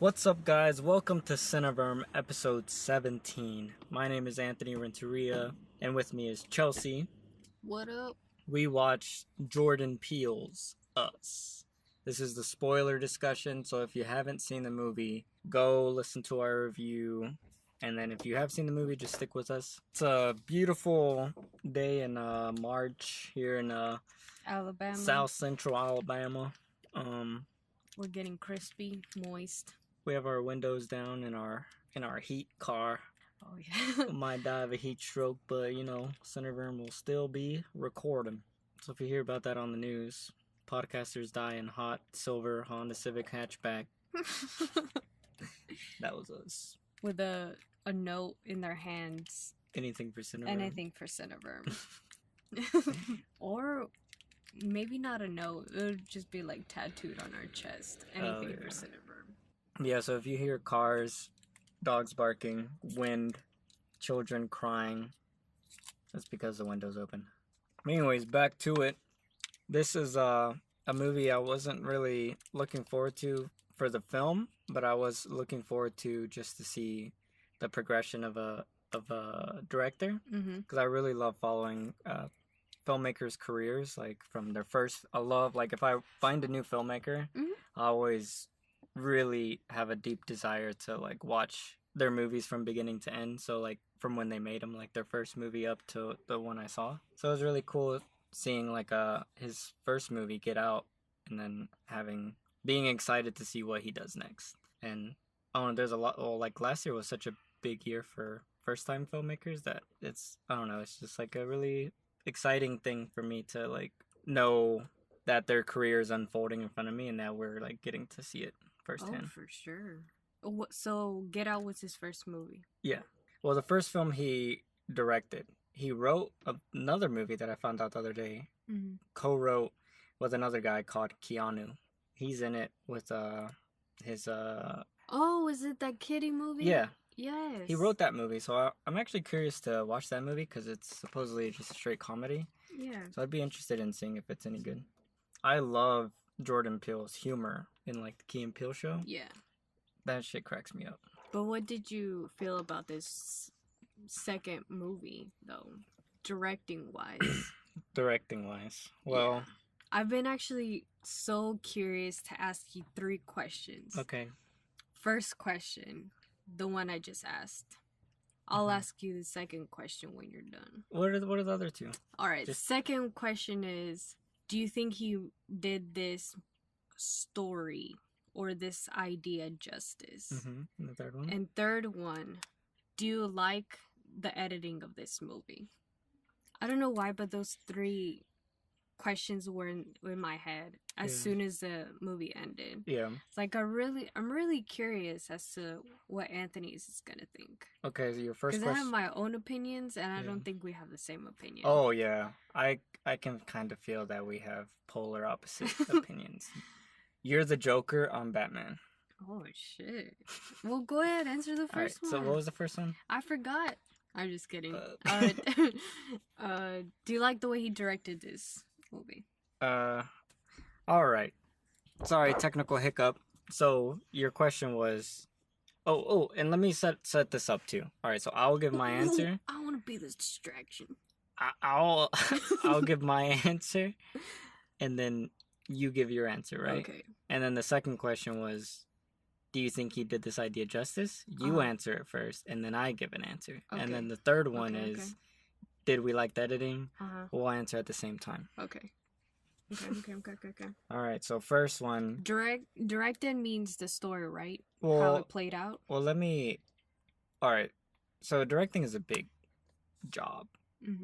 What's up, guys? Welcome to Cineverm episode 17. My name is Anthony Renteria, and with me is Chelsea. What up? We watched Jordan Peele's Us. This is the spoiler discussion, so if you haven't seen the movie, go listen to our review. And then if you have seen the movie, just stick with us. It's a beautiful day in March here in Alabama. South Central Alabama. We're getting crispy, moist. We have our windows down in our heat car. Oh yeah. Might die of a heat stroke, but Cineverm will still be recording. So if you hear about that on the news, podcasters die in hot silver Honda Civic hatchback. That was us. With a note in their hands. Anything for Cineverm. Anything for Cineverm. Or maybe not a note. It would just be like tattooed on our chest. Anything for Cineverm. Yeah, so if you hear cars, dogs barking, wind, children crying, that's because the window's open. Anyways, back to it. This is a movie I wasn't really looking forward to for the film, but I was looking forward to just to see the progression of a director, because I really love following filmmakers' careers, like from their first. I love, like, if I find a new filmmaker, I always really have a deep desire to like watch their movies from beginning to end. So like from when they made them, like their first movie up to the one I saw. So it was really cool seeing like his first movie, Get Out, and then being excited to see what he does next. And I don't know, there's a lot. Well, like last year was such a big year for first time filmmakers that it's just like a really exciting thing for me to like know that their career is unfolding in front of me and that we're like getting to see it firsthand. Oh, for sure. So Get Out was his first movie? Yeah. Well, the first film he directed. He wrote another movie that I found out the other day. Co-wrote with another guy called Keanu. He's in it with his Oh, is it that kiddie movie? Yeah. Yes. He wrote that movie, so I'm actually curious to watch that movie because it's supposedly just a straight comedy. Yeah. So I'd be interested in seeing if it's any good. I love Jordan Peele's humor in like the Key and Peele show. Yeah. That shit cracks me up. But what did you feel about this second movie, though, directing-wise? Directing-wise? Well... Yeah. I've been actually so curious to ask you 3 questions. Okay. First question, the one I just asked. I'll ask you the second question when you're done. What are the other 2? All right. Second question is, do you think he did this story or this idea justice? And the third one? And third one, do you like the editing of this movie? I don't know why, but those 3 questions were in my head as soon as the movie ended. Yeah. It's like I'm really curious as to what Anthony's is gonna think. Okay, so your first question. Because I have my own opinions, and I don't think we have the same opinion. Oh yeah, I can kind of feel that we have polar opposite opinions. You're the Joker, I'm Batman. Oh shit. Well, go ahead, answer the first one. So what was the first one? I forgot. I'm just kidding. Do you like the way he directed this movie? All right. Sorry, technical hiccup. So your question was, and let me set this up too. All right, so I'll give my answer. I want to be this distraction. I'll give my answer, and then you give your answer, right? Okay. And then the second question was, do you think he did this idea justice? You answer it first, and then I give an answer. Okay. And then the third one is, did we like the editing? We'll answer at the same time. Okay. Okay. All right, so first one. Directed means the story, right? Well, how it played out? Well, all right, so directing is a big job.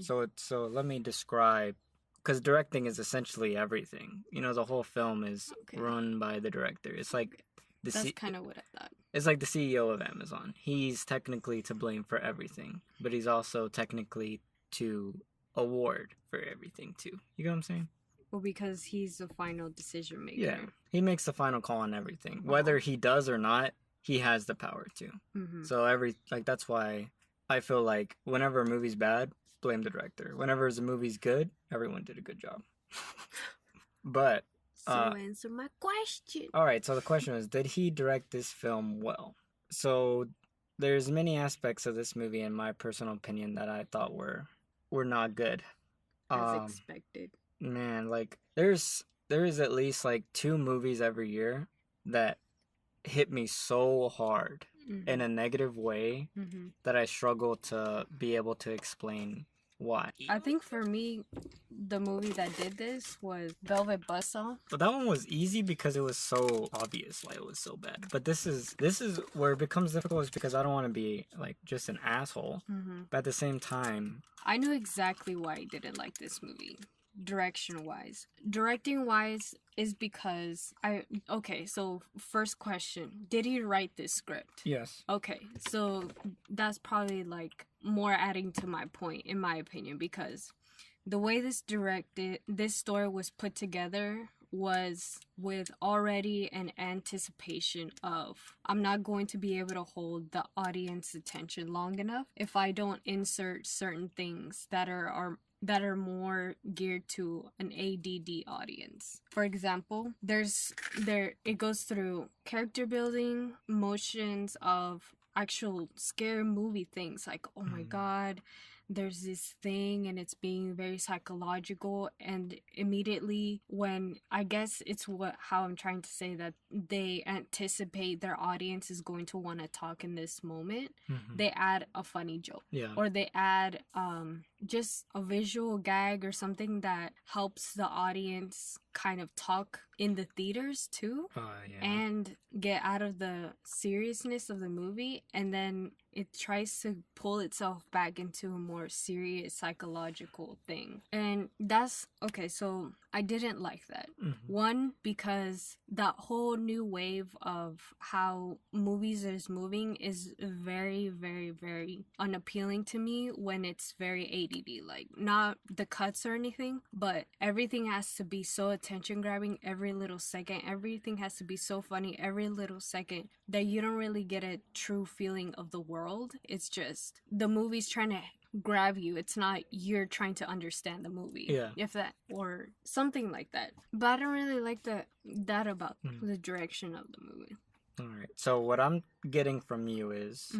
So let me describe, because directing is essentially everything. The whole film is run by the director. It's like... That's kind of what I thought. It's like the CEO of Amazon. He's technically to blame for everything, but he's also technically to award for everything too. You get what I'm saying? Well, because he's the final decision maker. Yeah, he makes the final call on everything. Whether he does or not, he has the power to. So that's why I feel like whenever a movie's bad, blame the director. Whenever a movie's good, everyone did a good job. But So answer my question. All right, so the question is, did he direct this film well? So there's many aspects of this movie, in my personal opinion, that I thought were not good. As expected. Man, like there is at least like 2 movies every year that hit me so hard in a negative way that I struggle to be able to explain why. I think for me, the movie that did this was Velvet Buzzsaw. But that one was easy because it was so obvious why it was so bad. But this is where it becomes difficult, is because I don't want to be like just an asshole. But at the same time, I knew exactly why I didn't like this movie. Direction wise is because so first question, did he write this script? yes. Okay, so that's probably like more adding to my point, in my opinion, because the way this story was put together was with already an anticipation of, I'm not going to be able to hold the audience attention long enough if I don't insert certain things that are more geared to an ADD audience. For example, it goes through character building, motions of actual scary movie things, like, oh my god, there's this thing and it's being very psychological, and immediately when, I guess it's how I'm trying to say that they anticipate their audience is going to want to talk in this moment, they add a funny joke, or they add just a visual gag or something that helps the audience kind of talk in the theaters too, and get out of the seriousness of the movie, and then it tries to pull itself back into a more serious psychological thing. And that's okay, so I didn't like that. One, because that whole new wave of how movies is moving is very, very, very unappealing to me when it's very ADD. Like, not the cuts or anything, but everything has to be so attention grabbing every little second. Everything has to be so funny every little second that you don't really get a true feeling of the world. It's just the movie's trying to grab you. It's not you're trying to understand the movie, if that, or something like that. But I don't really like that about the direction of the movie. All right, so what I'm getting from you is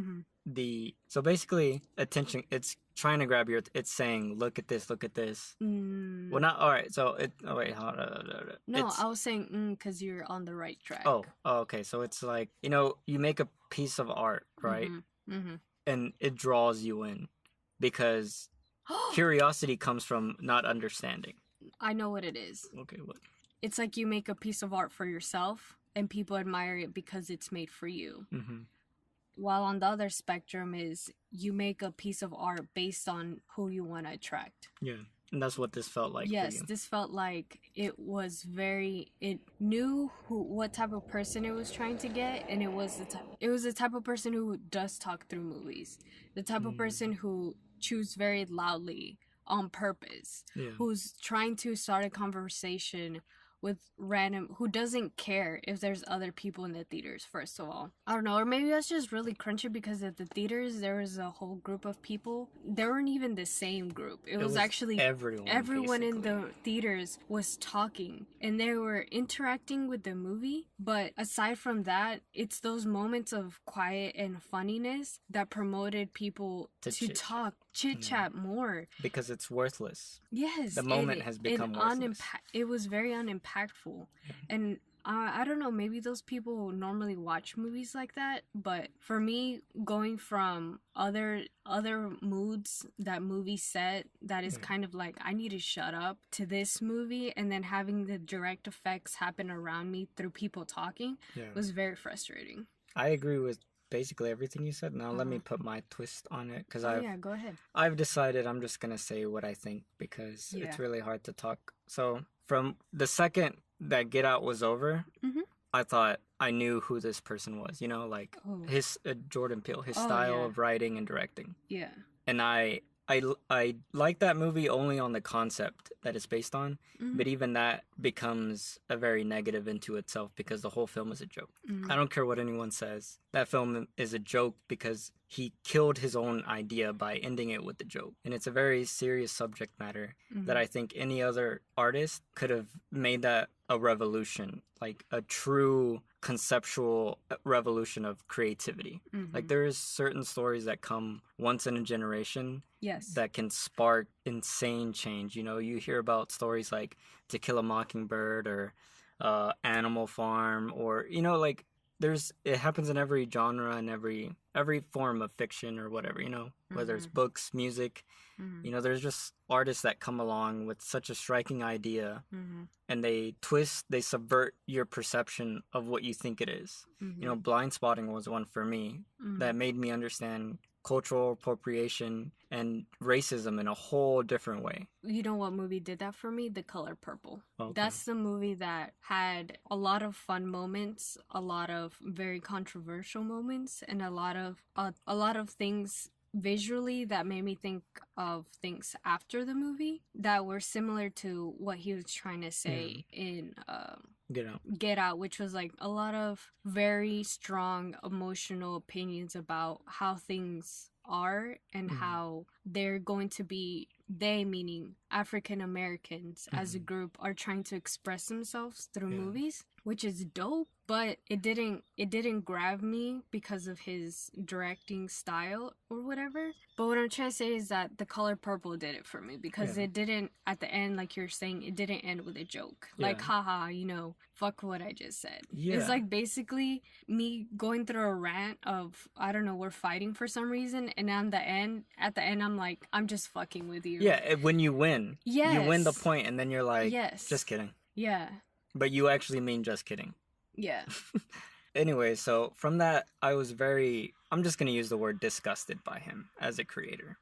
so basically attention, it's trying to grab it's saying, look at this. Well, not all right, so I was saying because you're on the right track. Okay, so it's like, you make a piece of art, right? And it draws you in because curiosity comes from not understanding. I know what it is. Okay, what? It's like you make a piece of art for yourself and people admire it because it's made for you. While on the other spectrum is you make a piece of art based on who you want to attract. Yeah, and that's what this felt like. Yes, for you. this felt like it knew what type of person it was trying to get, and it was the type of person who does talk through movies, the type of person who chews very loudly on purpose, who's trying to start a conversation with who doesn't care if there's other people in the theaters, first of all. I don't know, or maybe that's just really crunchy because at the theaters there was a whole group of people. They weren't even the same group. It was actually everyone in the theaters was talking and they were interacting with the movie. But aside from that, it's those moments of quiet and funniness that promoted people to talk, chit-chat more. Because it's worthless. Yes. The moment has become worthless. It was very unimpactful. And I don't know, maybe those people normally watch movies like that, but for me, going from other moods that movie set that is kind of like, I need to shut up, to this movie, and then having the direct effects happen around me through people talking was very frustrating. I agree with basically everything you said. Now let me put my twist on it, because go ahead. I've decided I'm just gonna say what I think, because it's really hard to talk. So from the second that Get Out was over, I thought I knew who this person was, his Jordan Peele, his style of writing and directing. Yeah. And I I like that movie only on the concept that it's based on, Mhm. but even that becomes a very negative into itself because the whole film is a joke. Mhm. I don't care what anyone says. That film is a joke because he killed his own idea by ending it with the joke. And it's a very serious subject matter that I think any other artist could have made that a revolution, like a true conceptual revolution of creativity. Like there is certain stories that come once in a generation Yes. that can spark insane change. You know, you hear about stories like To Kill a Mockingbird or Animal Farm, or you know, like it happens in every genre and every form of fiction or whatever. You know, whether it's books, music. You know, there's just artists that come along with such a striking idea, and they subvert your perception of what you think it is. You know, Blind Spotting was one for me that made me understand cultural appropriation and racism in a whole different way. You know what movie did that for me? The Color Purple. Okay. That's the movie that had a lot of fun moments, a lot of very controversial moments, and a lot of things visually that made me think of things after the movie that were similar to what he was trying to say in Get Out, which was like a lot of very strong emotional opinions about how things are and how they're going to be, they meaning African Americans as a group, are trying to express themselves through movies, which is dope, but it didn't grab me because of his directing style or whatever. But what I'm trying to say is that The Color Purple did it for me because it didn't, at the end, like you're saying, it didn't end with a joke. Like, haha, you know, fuck what I just said. It's like basically me going through a rant of, I don't know, we're fighting for some reason, and at the end I'm like, I'm just fucking with you. Yeah, when you win. Yes. You win the point and then you're like, just kidding. Yeah. But you actually mean just kidding. Yeah. Anyway, so from that, I'm just going to use the word disgusted by him as a creator.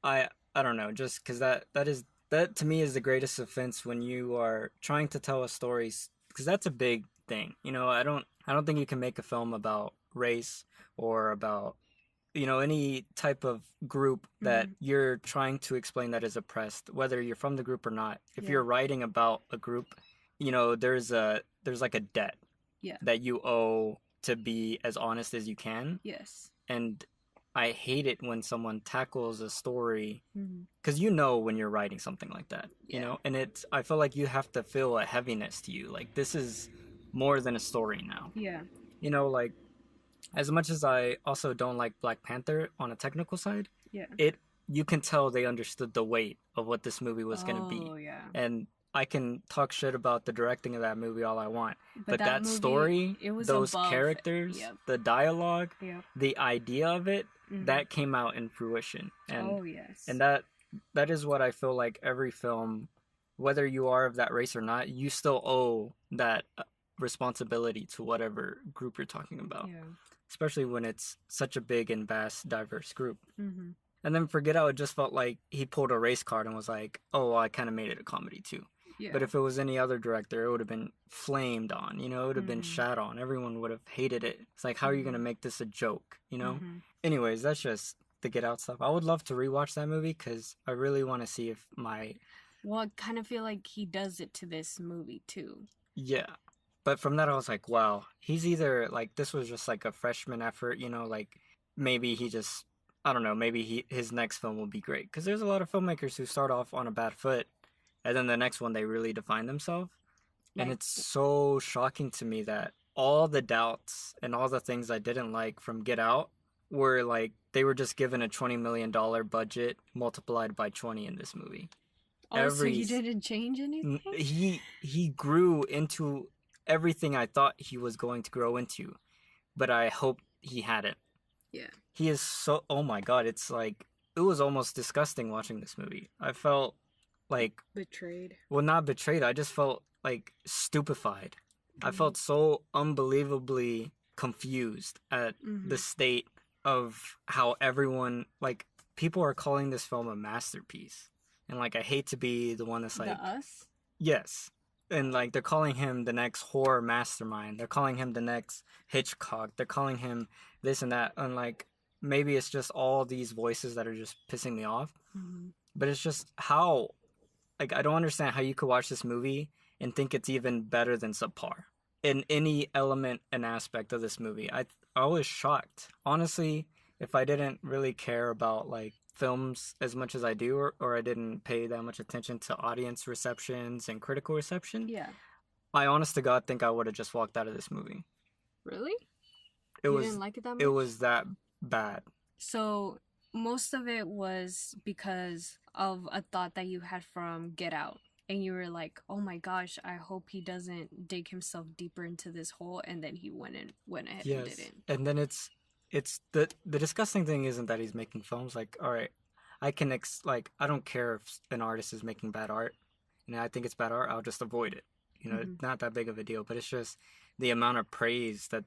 I don't know, just because that to me is the greatest offense when you are trying to tell a story, because that's a big thing. You know, I don't think you can make a film about race or about, you know, any type of group that you're trying to explain that is oppressed, whether you're from the group or not. If you're writing about a group, you know, there's like a debt that you owe to be as honest as you can. Yes. And I hate it when someone tackles a story, because you know when you're writing something like that, you know, and I feel like you have to feel a heaviness to you. Like, this is more than a story now. Yeah. You know, like, as much as I also don't like Black Panther on a technical side, you can tell they understood the weight of what this movie was going to be. Oh, yeah. And I can talk shit about the directing of that movie all I want, but that movie, story, those above, characters, the dialogue, the idea of it, that came out in fruition. And, and that is what I feel like every film, whether you are of that race or not, you still owe that responsibility to whatever group you're talking about, especially when it's such a big and vast, diverse group. And then for Get Out, it just felt like he pulled a race card and was like, oh, well, I kind of made it a comedy too. Yeah. But if it was any other director, it would have been flamed on, you know, it would have been shat on. Everyone would have hated it. It's like, how are you going to make this a joke, you know? Anyways, that's just the Get Out stuff. I would love to rewatch that movie because I really want to see if Well, I kind of feel like he does it to this movie too. Yeah. But from that, I was like, wow, he's either like, this was just like a freshman effort, you know, like maybe he just, I don't know, maybe his next film will be great. Because there's a lot of filmmakers who start off on a bad foot, and then the next one, they really define themselves. And it's so shocking to me that all the doubts and all the things I didn't like from Get Out were like, they were just given a $20 million budget multiplied by 20 in this movie. Oh, so you didn't change anything? He grew into everything I thought he was going to grow into, but I hope he hadn't. Yeah. He is so, oh my God, it's like, it was almost disgusting watching this movie. I felt like betrayed. Well, not betrayed. I just felt like stupefied. I felt so unbelievably confused at the state of how everyone, like, people are calling this film a masterpiece. And like, I hate to be the one that's like, us? Yes. And like, they're calling him the next horror mastermind. They're calling him the next Hitchcock. They're calling him this and that. And like, maybe it's just all these voices that are just pissing me off. Mm-hmm. But it's just how, like, I don't understand how you could watch this movie and think it's even better than subpar in any element and aspect of this movie. I was shocked. Honestly, if I didn't really care about, like, films as much as I do, or I didn't pay that much attention to audience receptions and critical reception, Yeah. I honest to God think I would have just walked out of this movie. Really? It You was didn't like it that much? it was that bad. So most of it was because of a thought that you had from Get Out. And you were like, oh my gosh, I hope he doesn't dig himself deeper into this hole. And then he went ahead and did it. And then it's the disgusting thing isn't that he's making films. Like, all right, I can like, I don't care if an artist is making bad art, and I think it's bad art, I'll just avoid it. You know, it's not that big of a deal. But it's just the amount of praise that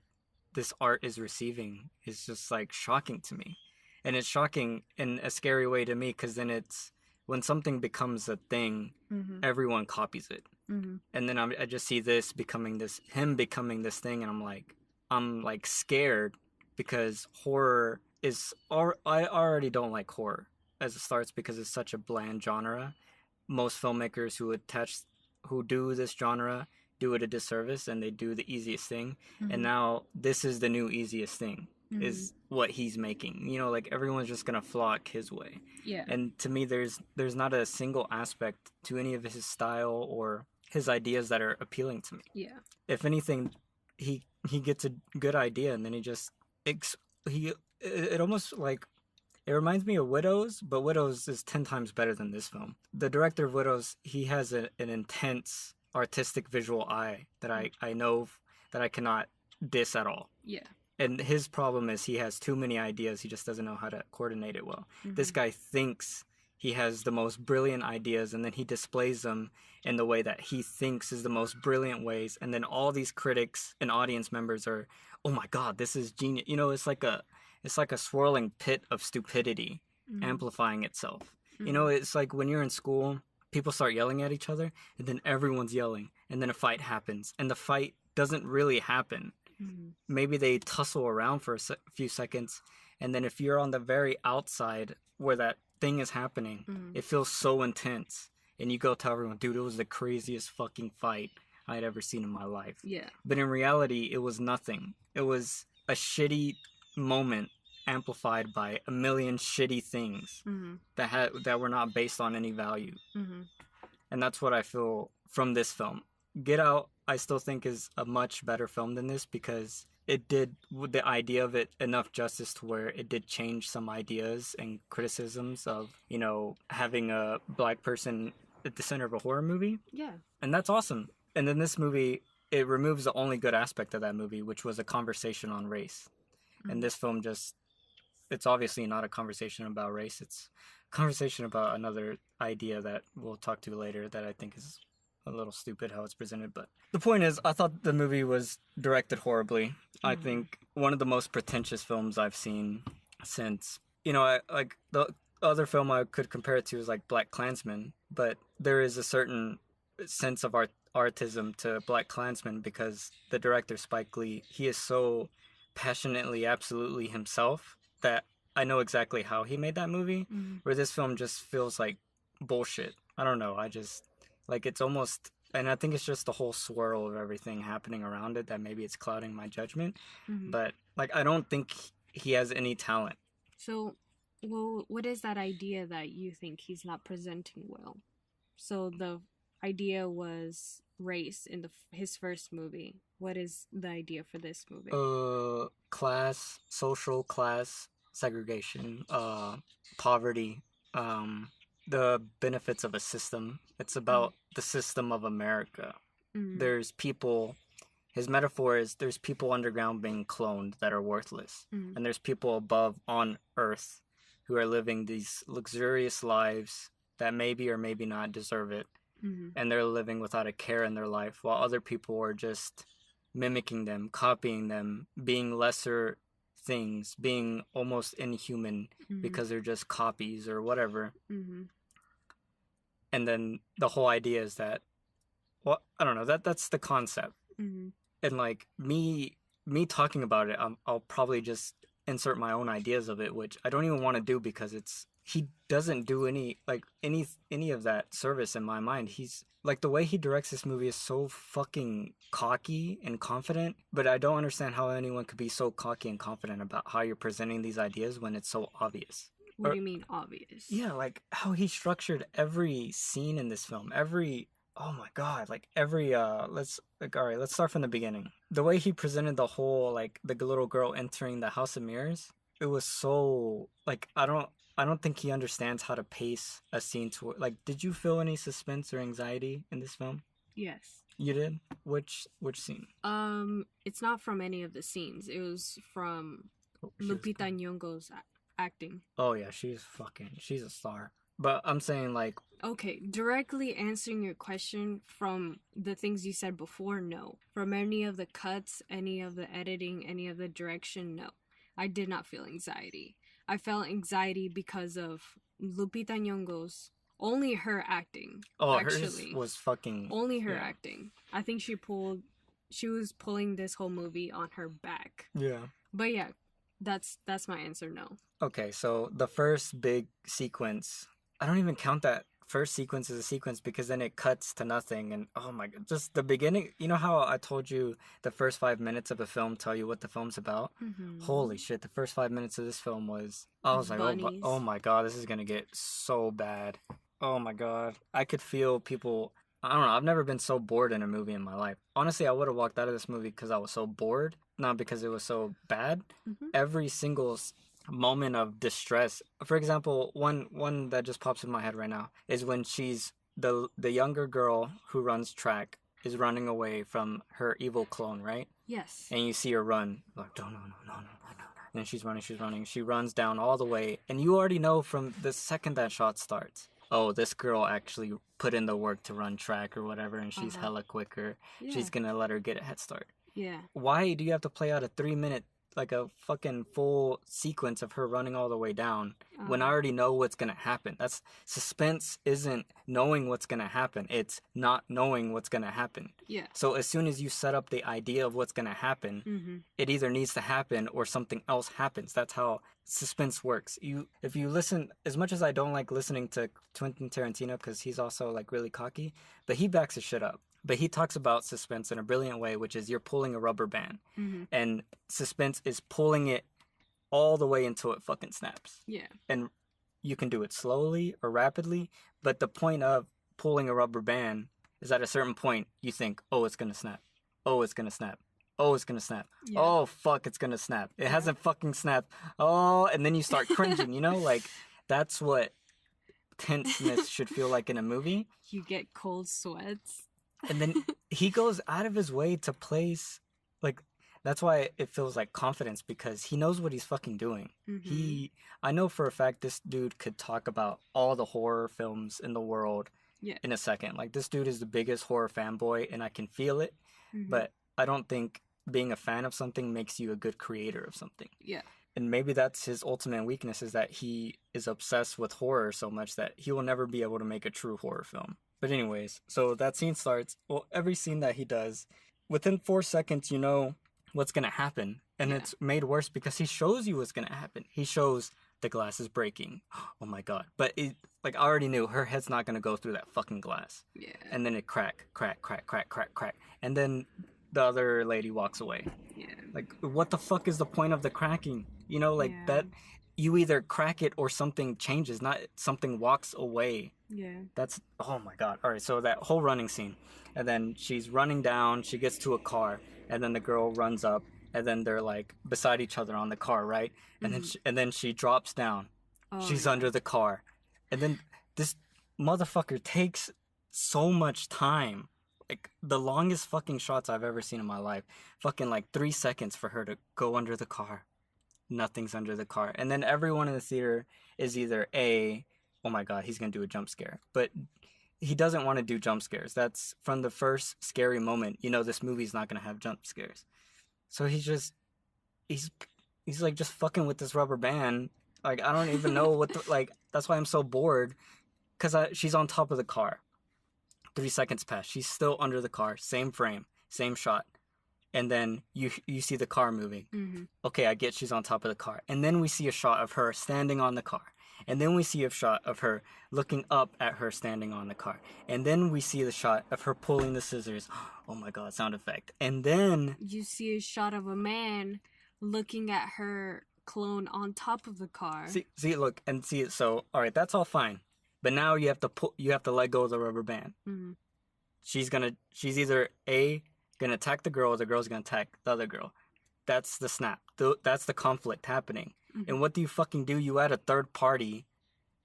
this art is receiving is just, like, shocking to me. And it's shocking in a scary way to me, because then it's when something becomes a thing, everyone copies it. And then I just see him becoming this thing, and I'm like scared, because horror is, I already don't like horror as it starts, because it's such a bland genre. Most filmmakers who do this genre do it a disservice, and they do the easiest thing. And now this is the new easiest thing, is what he's making. You know, like, everyone's just gonna flock his way. Yeah. And to me, there's not a single aspect to any of his style or his ideas that are appealing to me. Yeah. If anything, he gets a good idea, and then he just it almost, like, it reminds me of Widows, but Widows is 10 times better than this film. The director of Widows, he has an intense artistic visual eye that I know that I cannot diss at all. Yeah. And his problem is he has too many ideas. He just doesn't know how to coordinate it well. This guy thinks he has the most brilliant ideas, and then he displays them in the way that he thinks is the most brilliant ways. And then all these critics and audience members are, oh my God, this is genius. You know, it's like a swirling pit of stupidity amplifying itself. You know, it's like when you're in school, people start yelling at each other, and then everyone's yelling, and then a fight happens, and the fight doesn't really happen. Maybe they tussle around for a few seconds, and then if you're on the very outside where that thing is happening, it feels so intense, and you go tell everyone, dude, it was the craziest fucking fight I'd ever seen in my life. Yeah. But in reality, it was nothing. It was a shitty moment amplified by a million shitty things that were not based on any value. And that's what I feel from this film. Get Out, I still think, is a much better film than this, because it did the idea of it enough justice to where it did change some ideas and criticisms of, you know, having a black person at the center of a horror movie. Yeah. And that's awesome. And then this movie, it removes the only good aspect of that movie, which was a conversation on race. And this film it's obviously not a conversation about race. It's a conversation about another idea that we'll talk to later that I think is a little stupid how it's presented. But the point is, I thought the movie was directed horribly. I think one of the most pretentious films I've seen since, you know, like, the other film I could compare it to is like Black Klansman, but there is a certain sense of artism to Black Klansman, because the director, Spike Lee, he is so passionately absolutely himself that I know exactly how he made that movie, where this film just feels like bullshit. I don't know, I just, like, it's almost, and I think it's just the whole swirl of everything happening around it that maybe it's clouding my judgment. But, like, I don't think he has any talent. So, well, what is that idea that you think he's not presenting well? So the idea was race in his first movie. What is the idea for this movie? Social class segregation, poverty, the benefits of a system. It's about the system of America. There's people, his metaphor is, there's people underground being cloned that are worthless. And there's people above on Earth who are living these luxurious lives that maybe or maybe not deserve it. And they're living without a care in their life, while other people are just mimicking them, copying them, being lesser things, being almost inhuman because they're just copies or whatever. And then the whole idea is that, well, I don't know, that's the concept. And like me talking about it, I'll probably just insert my own ideas of it, which I don't even want to do because he doesn't do any of that service in my mind. He's like, the way he directs this movie is so fucking cocky and confident, but I don't understand how anyone could be so cocky and confident about how you're presenting these ideas when it's so obvious. What do you mean obvious? Yeah, like how he structured every scene in this film. Oh my god, like every let's start from the beginning. The way he presented the whole, like, the little girl entering the House of Mirrors, it was so, like, I don't think he understands how to pace a scene to, like, did you feel any suspense or anxiety in this film? Yes. You did? Which scene? It's not from any of the scenes. It was from Lupita Nyong'o's acting. Oh yeah, she's a star. But I'm saying, like... Okay, directly answering your question from the things you said before, no. From any of the cuts, any of the editing, any of the direction, no. I did not feel anxiety. I felt anxiety because of Lupita Nyong'o's, only her acting. Oh, actually. Hers was fucking... Only her acting. I think she was pulling this whole movie on her back. Yeah. But yeah, that's my answer, no. Okay, so the first big sequence... I don't even count that first sequence as a sequence because then it cuts to nothing. And oh my god, just the beginning. You know how I told you the first 5 minutes of a film tell you what the film's about? Mm-hmm. Holy shit, the first 5 minutes of this film was... I was like, oh my god, this is going to get so bad. Oh my god. I could feel people... I don't know, I've never been so bored in a movie in my life. Honestly, I would have walked out of this movie because I was so bored, not because it was so bad. Mm-hmm. Every single moment of distress. For example, one that just pops in my head right now is when she's the younger girl who runs track is running away from her evil clone, right? Yes. And you see her run, like, no. And she's running. She runs down all the way, and you already know from the second that shot starts, oh, this girl actually put in the work to run track or whatever, and she's hella quicker. Yeah. She's gonna let her get a head start. Yeah. Why do you have to play out a 3-minute, like a fucking full sequence of her running all the way down when I already know what's gonna happen? That's suspense. Isn't knowing what's gonna happen, it's not knowing what's gonna happen. Yeah. So as soon as you set up the idea of what's gonna happen, it either needs to happen or something else happens. That's how suspense works. If you listen, as much as I don't like listening to Quentin Tarantino because he's also like really cocky, but he backs his shit up. But he talks about suspense in a brilliant way, which is you're pulling a rubber band. Mm-hmm. And suspense is pulling it all the way until it fucking snaps. Yeah. And you can do it slowly or rapidly, but the point of pulling a rubber band is at a certain point you think, oh, it's going to snap. Oh, it's going to snap. Oh, it's going to snap. Yeah. Oh, fuck, it's going to snap. It hasn't fucking snapped. Oh, and then you start cringing, you know? Like, that's what tenseness should feel like in a movie. You get cold sweats. And then he goes out of his way to place, like, that's why it feels like confidence, because he knows what he's fucking doing. Mm-hmm. I know for a fact this dude could talk about all the horror films in the world in a second. Like, this dude is the biggest horror fanboy, and I can feel it. Mm-hmm. But I don't think being a fan of something makes you a good creator of something. Yeah. And maybe that's his ultimate weakness, is that he is obsessed with horror so much that he will never be able to make a true horror film. But anyways, so that scene starts. Well, every scene that he does, within 4 seconds, you know what's going to happen. And it's made worse because he shows you what's going to happen. He shows the glass is breaking. Oh my God. But I already knew her head's not going to go through that fucking glass. Yeah. And then it crack. And then the other lady walks away. Yeah. Like, what the fuck is the point of the cracking? You know, like that, you either crack it or something changes, not something walks away. Yeah. That's, oh my God. All right, so that whole running scene. And then she's running down, she gets to a car, and then the girl runs up, and then they're like beside each other on the car, right? And then she drops down. Oh, she's under the car. And then this motherfucker takes so much time. Like, the longest fucking shots I've ever seen in my life. Fucking like 3 seconds for her to go under the car. Nothing's under the car. And then everyone in the theater is either oh my God, he's going to do a jump scare. But he doesn't want to do jump scares. That's from the first scary moment. You know, this movie's not going to have jump scares. So he's like just fucking with this rubber band. Like, I don't even know that's why I'm so bored. Because she's on top of the car. 3 seconds pass. She's still under the car. Same frame. Same shot. and then you see the car moving. Mm-hmm. Okay, I get she's on top of the car. And then we see a shot of her standing on the car. And then we see a shot of her looking up at her standing on the car. And then we see the shot of her pulling the scissors. Oh my god, sound effect. And then you see a shot of a man looking at her clone on top of the car. see look and see it. So, all right, that's all fine. But now you have to let go of the rubber band. Mm-hmm. She's either gonna attack the girl, or the girl's gonna attack the other girl. That's the snap. That's the conflict happening. Mm-hmm. And what do you fucking do? You add a third party.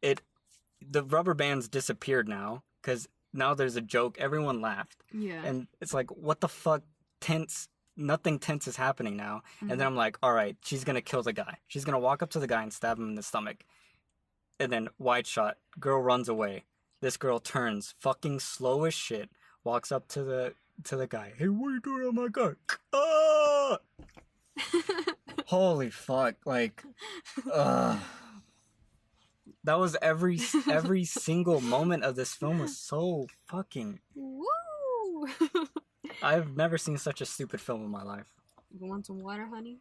The rubber band's disappeared now because now there's a joke. Everyone laughed. Yeah. And it's like, what the fuck? Tense. Nothing tense is happening now. Mm-hmm. And then I'm like, all right, she's gonna kill the guy. She's gonna walk up to the guy and stab him in the stomach. And then wide shot. Girl runs away. This girl turns, fucking slow as shit. Walks up to the guy. Hey, what are you doing on my car? Ah! Holy fuck! Like, that was every single moment of this film was so fucking. Woo! I've never seen such a stupid film in my life. You want some water, honey?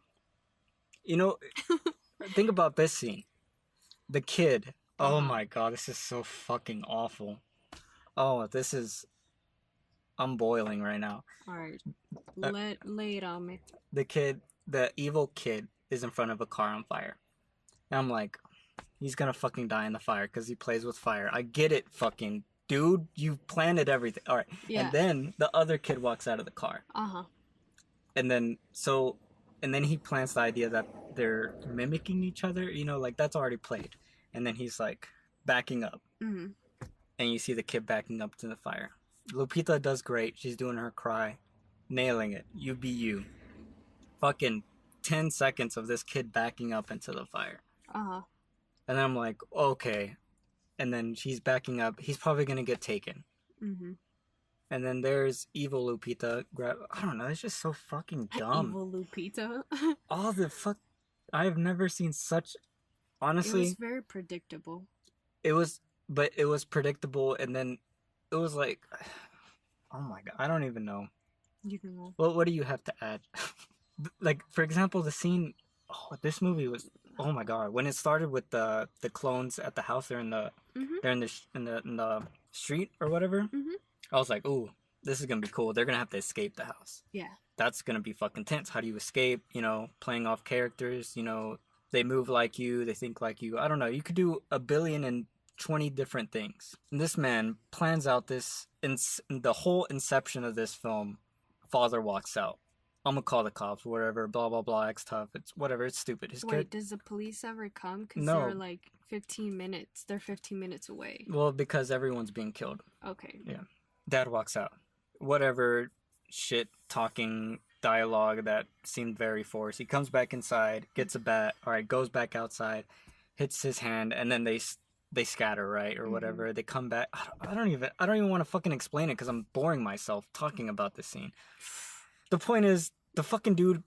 You know, think about this scene. The kid. Oh Uh-huh. my god, this is so fucking awful. Oh, this is. I'm boiling right now. All right, lay it on me. The evil kid is in front of a car on fire. And I'm like, he's gonna fucking die in the fire because he plays with fire. I get it, fucking dude. You planted everything. All right. Yeah. And then the other kid walks out of the car. Uh-huh. And then he plants the idea that they're mimicking each other. You know, like that's already played. And then he's like backing up. Mm-hmm. And you see the kid backing up to the fire. Lupita does great. She's doing her cry. Nailing it. You be you. Fucking 10 seconds of this kid backing up into the fire. Uh-huh. And then I'm like, okay. And then she's backing up. He's probably going to get taken. Mm-hmm. And then there's evil Lupita. I don't know. It's just so fucking dumb. Evil Lupita. All the fuck. I've never seen such. Honestly. It was very predictable. But it was predictable. And then it was like, oh my god. I don't even know. You can roll. What do you have to add? Like, for example, the scene. Oh, this movie was. Oh my god! When it started with the clones at the house, they're in the street or whatever. Mm-hmm. I was like, ooh, this is gonna be cool. They're gonna have to escape the house. Yeah. That's gonna be fucking tense. How do you escape? You know, playing off characters. You know, they move like you, they think like you. I don't know. You could do 1,020,000,020 different things. And this man plans out this. In the whole inception of this film, father walks out. I'm gonna call the cops, whatever, blah, blah, blah, X tough. It's whatever, it's stupid. Wait, does the police ever come? Because No. they're like 15 minutes. They're 15 minutes away. Well, because everyone's being killed. Okay. Yeah. Dad walks out. Whatever shit talking dialogue that seemed very forced. He comes back inside, gets a bat, alright, goes back outside, hits his hand, and then they scatter, right? Or whatever. They come back. I don't even want to fucking explain it because I'm boring myself talking about this scene. The point is, the fucking dude,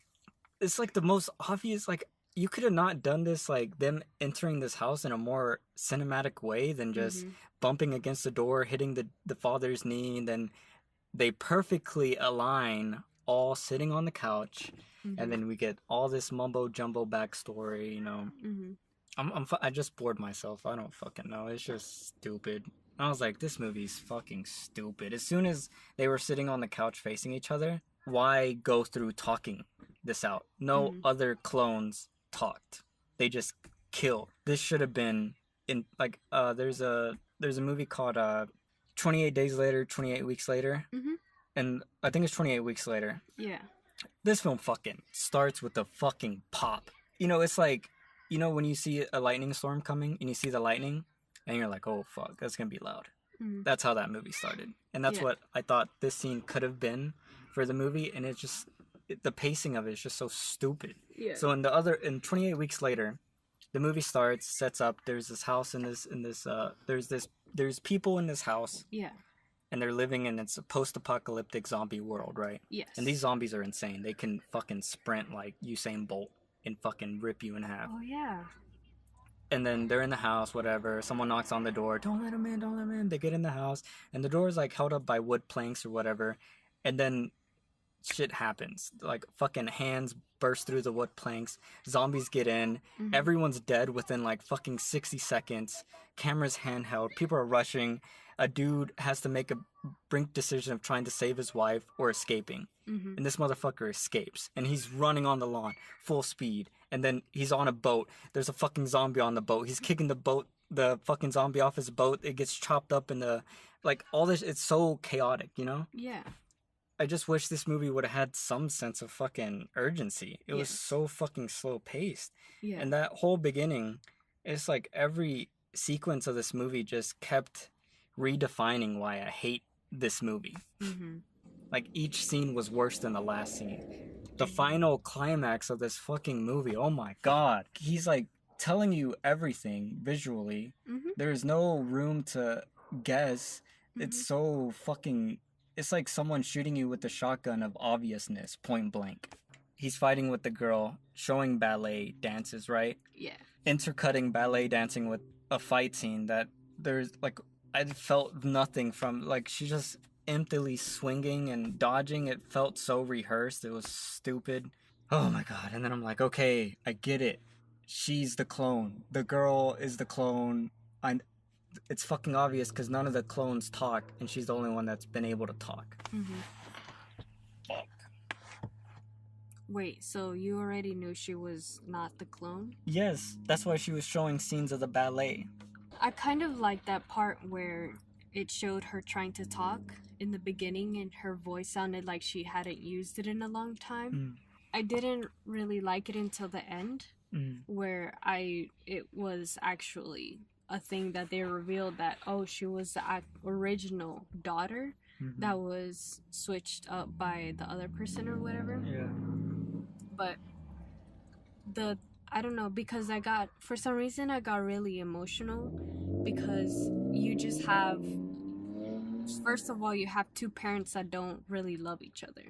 it's like the most obvious, like, you could have not done this, like, them entering this house in a more cinematic way than just bumping against the door, hitting the father's knee, and then they perfectly align, all sitting on the couch, and then we get all this mumbo-jumbo backstory, you know. I just bored myself. I don't fucking know. It's just stupid. I was like, this movie's fucking stupid. As soon as they were sitting on the couch facing each other, why go through talking this out? No other clones talked. They just killed. This should have been in like there's a movie called 28 Days Later, 28 Weeks Later. And I think it's 28 Weeks Later. Yeah. This film fucking starts with the fucking pop. You know, it's like, you know, when you see a lightning storm coming and you see the lightning and you're like, oh fuck, that's gonna be loud. That's how that movie started. And that's what I thought this scene could have been for the movie, and it's just the pacing of it is just so stupid. Yeah. So in 28 Weeks Later, the movie starts, sets up, there's this house there's people in this house. Yeah. And they're living in it's a post-apocalyptic zombie world, right? Yes. And these zombies are insane. They can fucking sprint like Usain Bolt and fucking rip you in half. Oh yeah. And then they're in the house, whatever. Someone knocks on the door. Don't let them in, don't let them in. They get in the house. And the door is like held up by wood planks or whatever. And then shit happens. Like fucking hands burst through the wood planks, zombies get in, Mhm. everyone's dead within like fucking 60 seconds. Cameras handheld, people are rushing. A dude has to make a brink decision of trying to save his wife or escaping. Mhm. And this motherfucker escapes, and he's running on the lawn full speed, and then he's on a boat. There's a fucking zombie on the boat. He's kicking the fucking zombie off his boat. It gets chopped up in the, like, all this. It's so chaotic, you know. Yeah. I just wish this movie would have had some sense of fucking urgency. It was Yes. so fucking slow paced. Yeah. And that whole beginning, it's like every sequence of this movie just kept redefining why I hate this movie. Mhm. Like each scene was worse than the last scene. The final climax of this fucking movie, oh my god. He's like telling you everything visually. Mhm. There's no room to guess. Mhm. It's so fucking, it's like someone shooting you with the shotgun of obviousness, point blank. He's fighting with the girl, showing ballet dances, right? Yeah. Intercutting ballet dancing with a fight scene that there's like, I felt nothing from, like, she just emptily swinging and dodging. It felt so rehearsed. It was stupid. Oh my god. And then I'm like, okay, I get it. She's the clone. The girl is the clone. It's fucking obvious because none of the clones talk, and she's the only one that's been able to talk. Mhm. Fuck. Wait, so you already knew she was not the clone? Yes, that's why she was showing scenes of the ballet. I kind of like that part where it showed her trying to talk in the beginning and her voice sounded like she hadn't used it in a long time. Mm. I didn't really like it until the end, where it was actually a thing that they revealed that, oh, she was the original daughter that was switched up by the other person or whatever. Yeah. But I don't know, because for some reason I got really emotional because you just have, first of all, you have two parents that don't really love each other.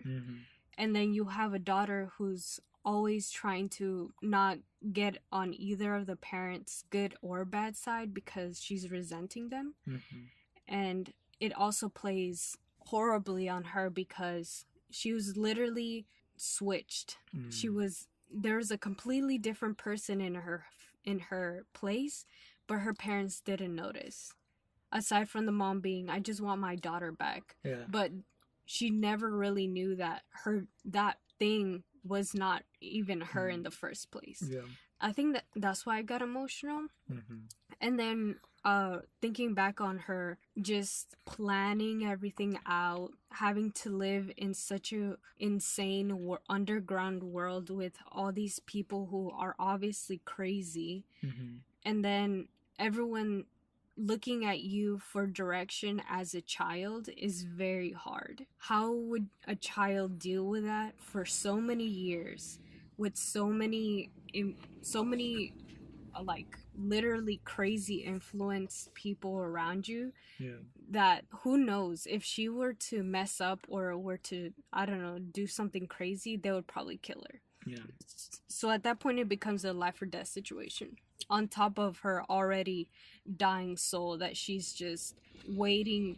And then you have a daughter who's always trying to not get on either of the parents' good or bad side because she's resenting them. And it also plays horribly on her because she was literally switched. There was a completely different person in her place, but her parents didn't notice. Aside from the mom being, I just want my daughter back. Yeah. But she never really knew that that thing was not even her in the first place. Yeah. I think that's why I got emotional. And then thinking back on her just planning everything out, having to live in such a insane underground world with all these people who are obviously crazy, and then everyone looking at you for direction as a child is very hard. How would a child deal with that for so many years with so many like literally crazy influenced people around you? Yeah. That who knows, if she were to mess up or were to, I don't know, do something crazy, they would probably kill her. Yeah. So at that point it becomes a life or death situation, on top of her already dying soul that she's just waiting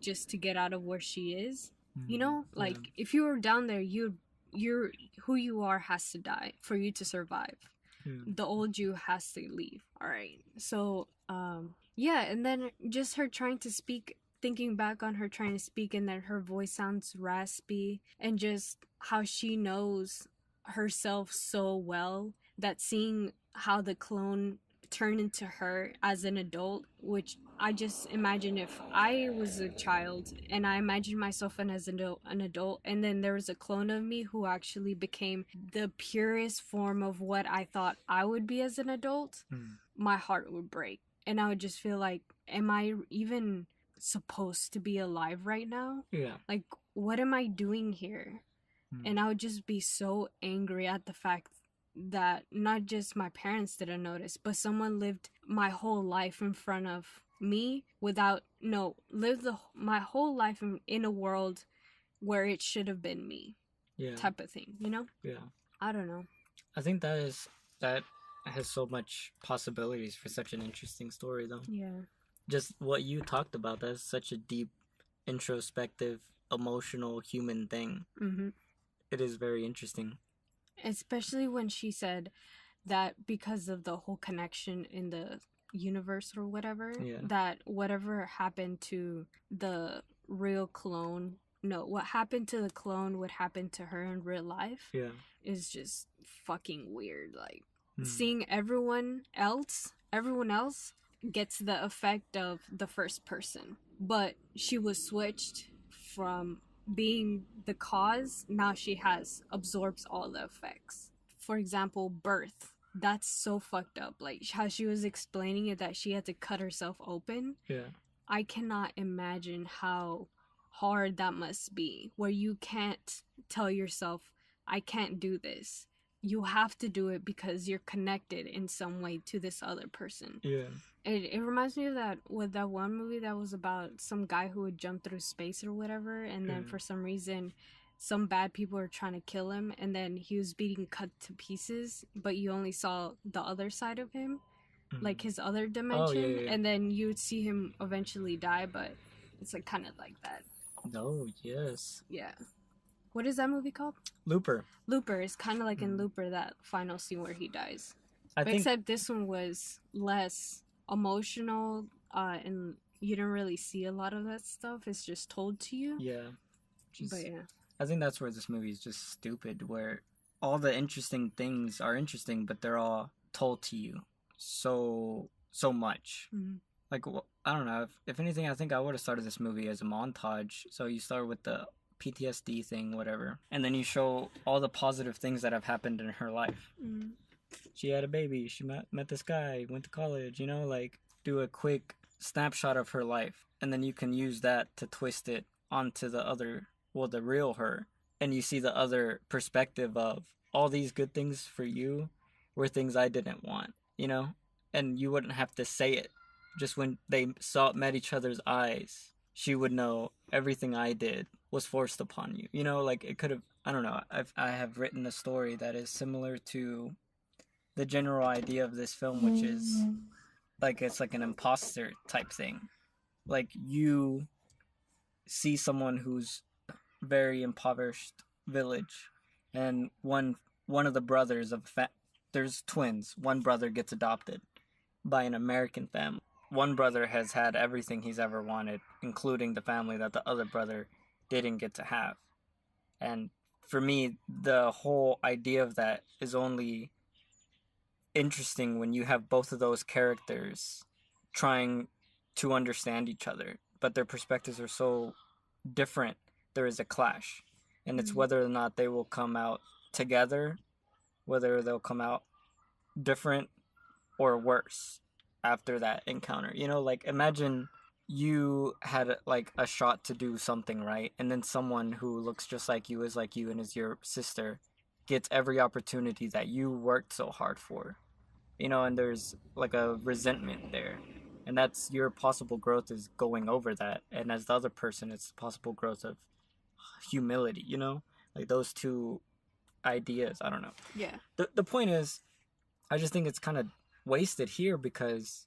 just to get out of where she is. You know, like if you were down there, you're who you are has to die for you to survive. The old you has to leave. All right. So yeah, and then just her trying to speak, thinking back on her trying to speak, and then her voice sounds raspy, and just how she knows herself so well, that seeing how the clone turned into her as an adult, which I just imagine if I was a child and I imagined myself as an adult, and then there was a clone of me who actually became the purest form of what I thought I would be as an adult, my heart would break. And I would just feel like, am I even supposed to be alive right now? Yeah. Like, what am I doing here? And I would just be so angry at the fact that not just my parents didn't notice, but someone lived my whole life in front of me my whole life in a world where it should have been me. Yeah. Type of thing, you know? Yeah. I don't know. I think that has so much possibilities for such an interesting story, though. Yeah. Just what you talked about, that's such a deep, introspective emotional human thing. Mm-hmm. It is very interesting. Especially when she said that because of the whole connection in the universe or whatever, Yeah. that whatever happened to the real clone, no, what happened to the clone would happen to her in real life. Yeah. Is just fucking weird. Like Mm. seeing everyone else gets the effect of the first person, but she was switched from being the cause. Now she has absorbs all the effects. For example, birth. That's so fucked up. Like how she was explaining it, that she had to cut herself open. Yeah. I cannot imagine how hard that must be, where you can't tell yourself, I can't do this. You have to do it because you're connected in some way to this other person. Yeah. It reminds me of that one movie that was about some guy who would jump through space or whatever, and then for some reason some bad people are trying to kill him, and then he was being cut to pieces, but you only saw the other side of him, like his other dimension, yeah. and then you would see him eventually die, but it's like kind of like that. No, yes. Yeah. What is that movie called? Looper. Looper is kind of like in Looper, that final scene where he dies. I think Except this one was less emotional, and you didn't really see a lot of that stuff. It's just told to you. yeah. But yeah. I think that's where this movie is just stupid, where all the interesting things are interesting, but they're all told to you so much. Mm-hmm. Like, I don't know. If anything, I think I would have started this movie as a montage. So you start with the PTSD thing, whatever, and then you show all the positive things that have happened in her life. Mm-hmm. She had a baby. She met this guy. Went to college. You know, like do a quick snapshot of her life, and then you can use that to twist it onto the real her, and you see the other perspective of all these good things for you were things I didn't want, you know, and you wouldn't have to say it. Just when they met each other's eyes, she would know everything I did was forced upon you. You know, like it could have. I don't know. I have written a story that is similar to the general idea of this film, which is like it's like an imposter type thing. Like you see someone who's very impoverished village, and one of the brothers of there's twins. One brother gets adopted by an American family. One brother has had everything he's ever wanted, including the family that the other brother didn't get to have. And for me, the whole idea of that is only interesting when you have both of those characters trying to understand each other, but their perspectives are so different. There is a clash, and it's whether or not they will come out together, whether they'll come out different or worse after that encounter. You know, like imagine you had like a shot to do something right, and then someone who looks just like you, is like you, and is your sister, gets every opportunity that you worked so hard for. You know, and there's like a resentment there, and that's your possible growth is going over that, and as the other person, it's possible growth of humility. You know, like those two ideas. I don't know. Yeah. The point is, I just think it's kind of wasted here because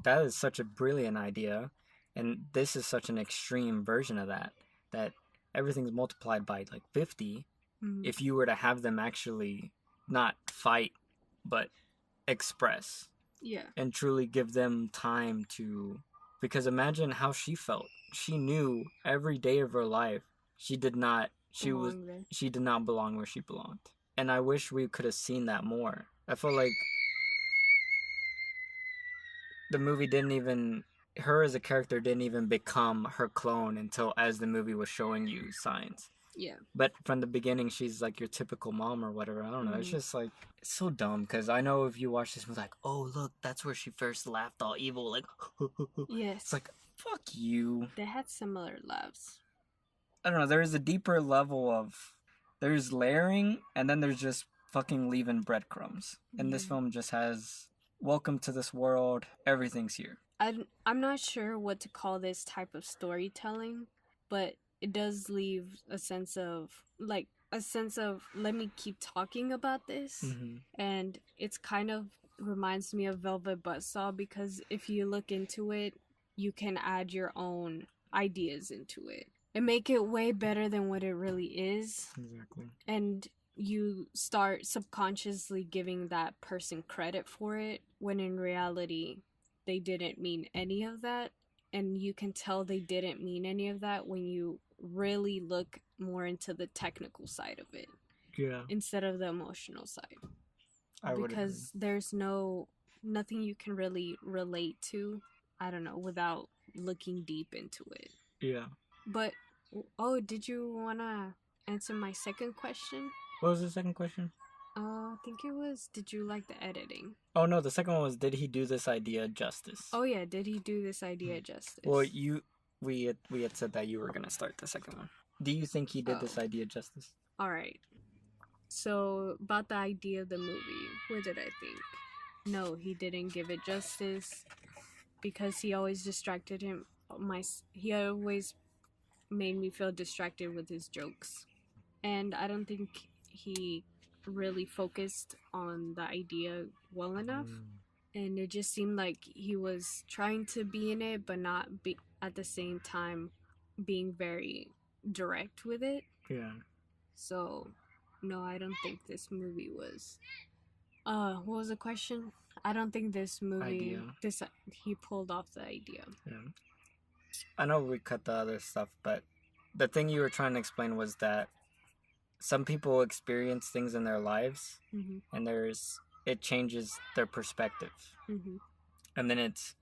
that is such a brilliant idea, and this is such an extreme version of that everything's multiplied by like 50. If you were to have them actually not fight but express, and truly give them time to, because imagine how she felt. She knew every day of her life she did not belong where she belonged, and I wish we could have seen that more. I feel like the movie her as a character didn't even become her clone until as the movie was showing you signs. Yeah. But from the beginning, she's like your typical mom or whatever. I don't know. It's just like, it's so dumb because I know if you watch this movie, like, oh, look, that's where she first laughed all evil. Like, yes. It's like, fuck you. They had similar laughs. I don't know. There's a deeper level of, there's layering, and then there's just fucking leaving breadcrumbs. And this film just has, welcome to this world. Everything's here. I'm not sure what to call this type of storytelling, but it does leave a sense of let me keep talking about this. And it's kind of reminds me of Velvet Buzzsaw, because if you look into it, you can add your own ideas into it. and make it way better than what it really is. Exactly. And you start subconsciously giving that person credit for it when in reality they didn't mean any of that. And you can tell they didn't mean any of that when you really look more into the technical side of it Yeah. instead of the emotional side. I would agree. Because there's nothing you can really relate to, I don't know, without looking deep into it. Yeah. But did you wanna answer my second question? What was the second question? I think it was, did you like the editing? Oh no, the second one was, did he do this idea justice? Oh yeah, did he do this idea justice? Well, we had said that you were gonna start the second one. Do you think he did this idea justice? All right. So about the idea of the movie, what did I think? No, he didn't give it justice because he always distracted him. He always made me feel distracted with his jokes, and I don't think he really focused on the idea well enough. And it just seemed like he was trying to be in it, but not be at the same time being very direct with it. Yeah. So, no, I don't think this movie was. What was the question? I don't think this movie. He pulled off the idea. Yeah. I know we cut the other stuff, but the thing you were trying to explain was that some people experience things in their lives, and it changes their perspective. And then it's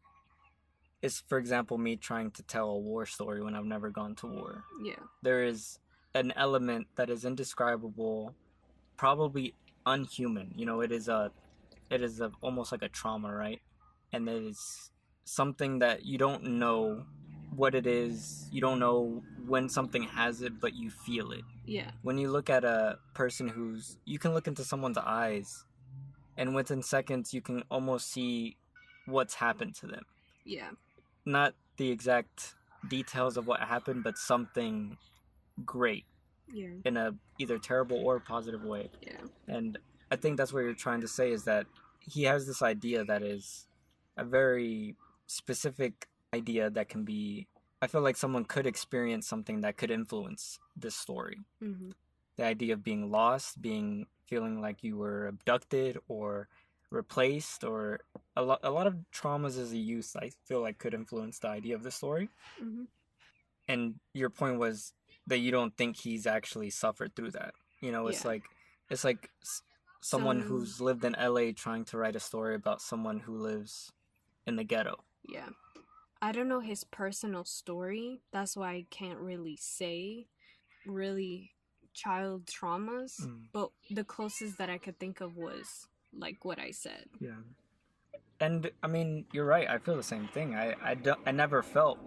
for example me trying to tell a war story when I've never gone to war. Yeah. There is an element that is indescribable, probably unhuman. You know, it is almost like a trauma, right? And it is something that you don't know what it is. You don't know when something has it, but you feel it. Yeah. When you look at a person you can look into someone's eyes, and within seconds you can almost see what's happened to them. Yeah. Not the exact details of what happened, but something great. Yeah. In a either terrible or positive way. Yeah. And I think that's what you're trying to say, is that he has this idea that is a very specific idea that can be, I feel like someone could experience something that could influence this story. The idea of being lost, feeling like you were abducted or replaced, or a lot of traumas as a youth, I feel like could influence the idea of the story. And your point was that you don't think he's actually suffered through that. You know, it's like someone who's lived in LA trying to write a story about someone who lives in the ghetto. Yeah. I don't know his personal story. That's why I can't really say really child traumas. But the closest that I could think of was like what I said. Yeah. And I mean, you're right. I feel the same thing. I never felt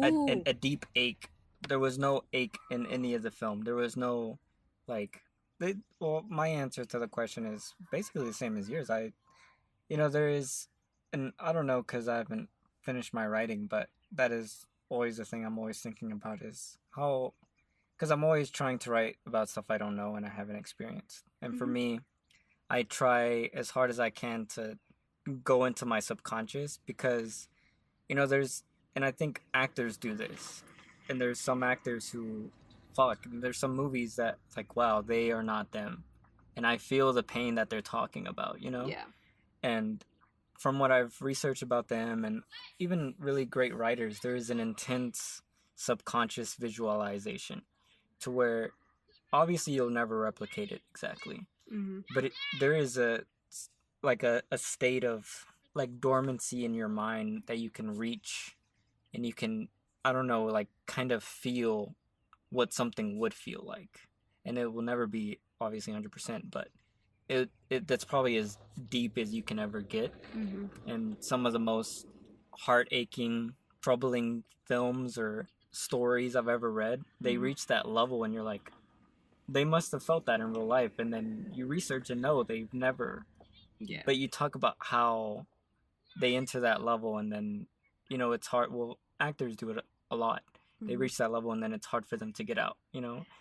a deep ache. There was no ache in any of the film. There was no, like, my answer to the question is basically the same as yours. There is, and I don't know because I haven't finished my writing, but that is always the thing I'm always thinking about, is how, because I'm always trying to write about stuff I don't know and I haven't experienced. And for me, I try as hard as I can to go into my subconscious, because, and I think actors do this. And there's some actors who, there's some movies that, like, wow, they are not them. And I feel the pain that they're talking about, Yeah. And from what I've researched about them, and even really great writers, there is an intense subconscious visualization to where obviously you'll never replicate it exactly. But there is a state of, like, dormancy in your mind that you can reach, and you can, I don't know, like, kind of feel what something would feel like. And it will never be obviously 100%, but that's probably as deep as you can ever get. And some of the most heart-aching, troubling films or stories I've ever read, they reach that level and you're like, they must have felt that in real life. And then you research and know they've never. Yeah. But you talk about how they enter that level, and then, it's hard. Well, actors do it a lot. They reach that level and then it's hard for them to get out,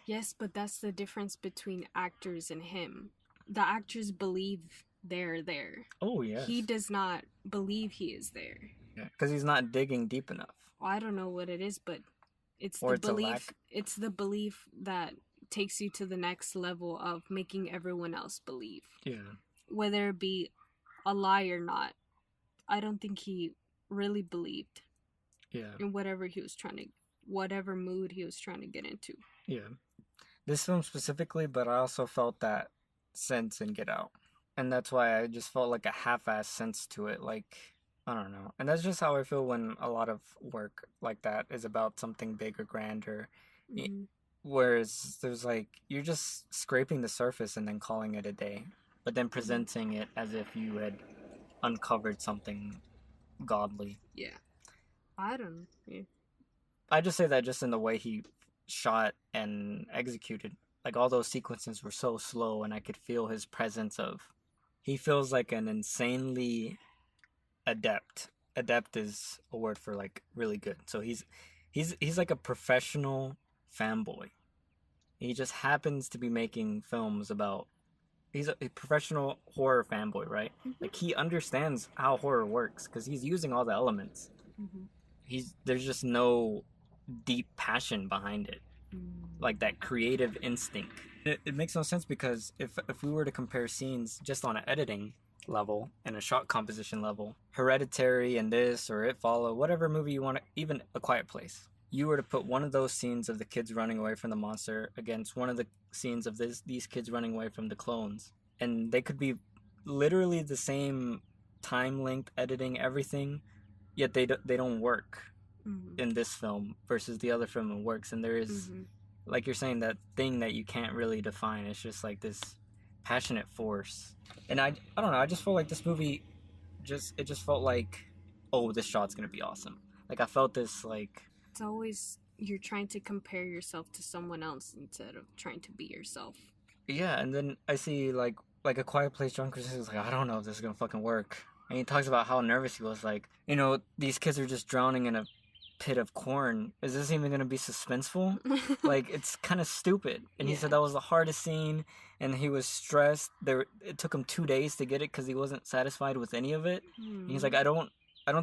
Yes, but that's the difference between actors and him. The actors believe they're there. Oh, yes. He does not believe he is there. Yeah, because he's not digging deep enough. Well, I don't know what it is, but It's Or the it's a belief. lack. It's the belief that takes you to the next level of making everyone else believe, Yeah. whether it be a lie or not. I don't think he really believed Yeah. in whatever mood he was trying to get into. Yeah. This film specifically, but I also felt that sense in Get Out. And that's why I just felt like a half-ass sense to it. Like, I don't know. And that's just how I feel when a lot of work like that is about something big or grand, or Mm-hmm. whereas there's like, you're just scraping the surface and then calling it a day, but then presenting it as if you had uncovered something godly. Yeah. I don't. Yeah. I just say that just in the way he shot and executed. Like all those sequences were so slow, and I could feel his presence of. He feels like an insanely adept. Adept is a word for like really good. So he's like a professional fanboy. He just happens to be making films about. He's a professional horror fanboy, right? Mm-hmm. Like he understands how horror works because he's using all the elements. Mm-hmm. There's just no deep passion behind it, like that creative instinct. It makes no sense because if we were to compare scenes just on an editing level and a shot composition level, Hereditary and this or It Follow, whatever movie you want to, even A Quiet Place, you were to put one of those scenes of the kids running away from the monster against one of the scenes of these kids running away from the clones, and they could be literally the same time length, editing, everything, yet they don't work in this film versus the other film. It works, and there is, like you're saying, that thing that you can't really define. It's just like this passionate force, and I don't know. I just felt like this movie, it just felt like, oh, this shot's gonna be awesome. Like I felt this like. It's always you're trying to compare yourself to someone else instead of trying to be yourself. Yeah, and then I see like A Quiet Place. John Krasinski's like, I don't know if this is gonna fucking work, and he talks about how nervous he was. Like, these kids are just drowning in a pit of corn. Is this even gonna be suspenseful? Like, it's kind of stupid. And he said that was the hardest scene, and he was stressed. It took him 2 days to get it because he wasn't satisfied with any of it. And he's like, I don't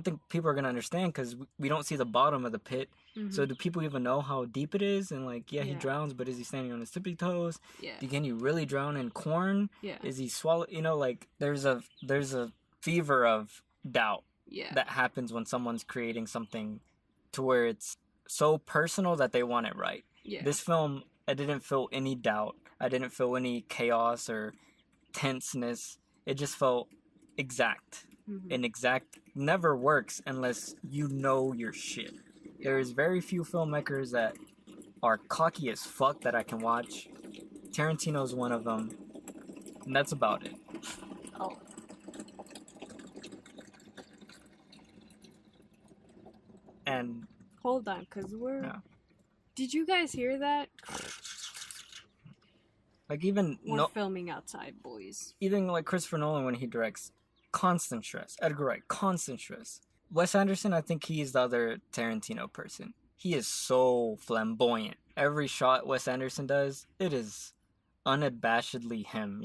think people are gonna understand because we don't see the bottom of the pit. So do people even know how deep it is? And like, he drowns, but is he standing on his tippy toes? Can you really drown in corn? Is he swallow? Like there's a fever of doubt that happens when someone's creating something to where it's so personal that they want it right. This film, I didn't feel any doubt. I didn't feel any chaos or tenseness. It just felt exact. And exact never works unless you know your shit. There's very few filmmakers that are cocky as fuck that I can watch. Tarantino's one of them, and that's about it. Oh. And hold on, cause Did you guys hear that? Like we're filming outside, boys. Even like Christopher Nolan when he directs, constant stress. Edgar Wright, constant stress. Wes Anderson, I think he's the other Tarantino person. He is so flamboyant. Every shot Wes Anderson does, it is unabashedly him,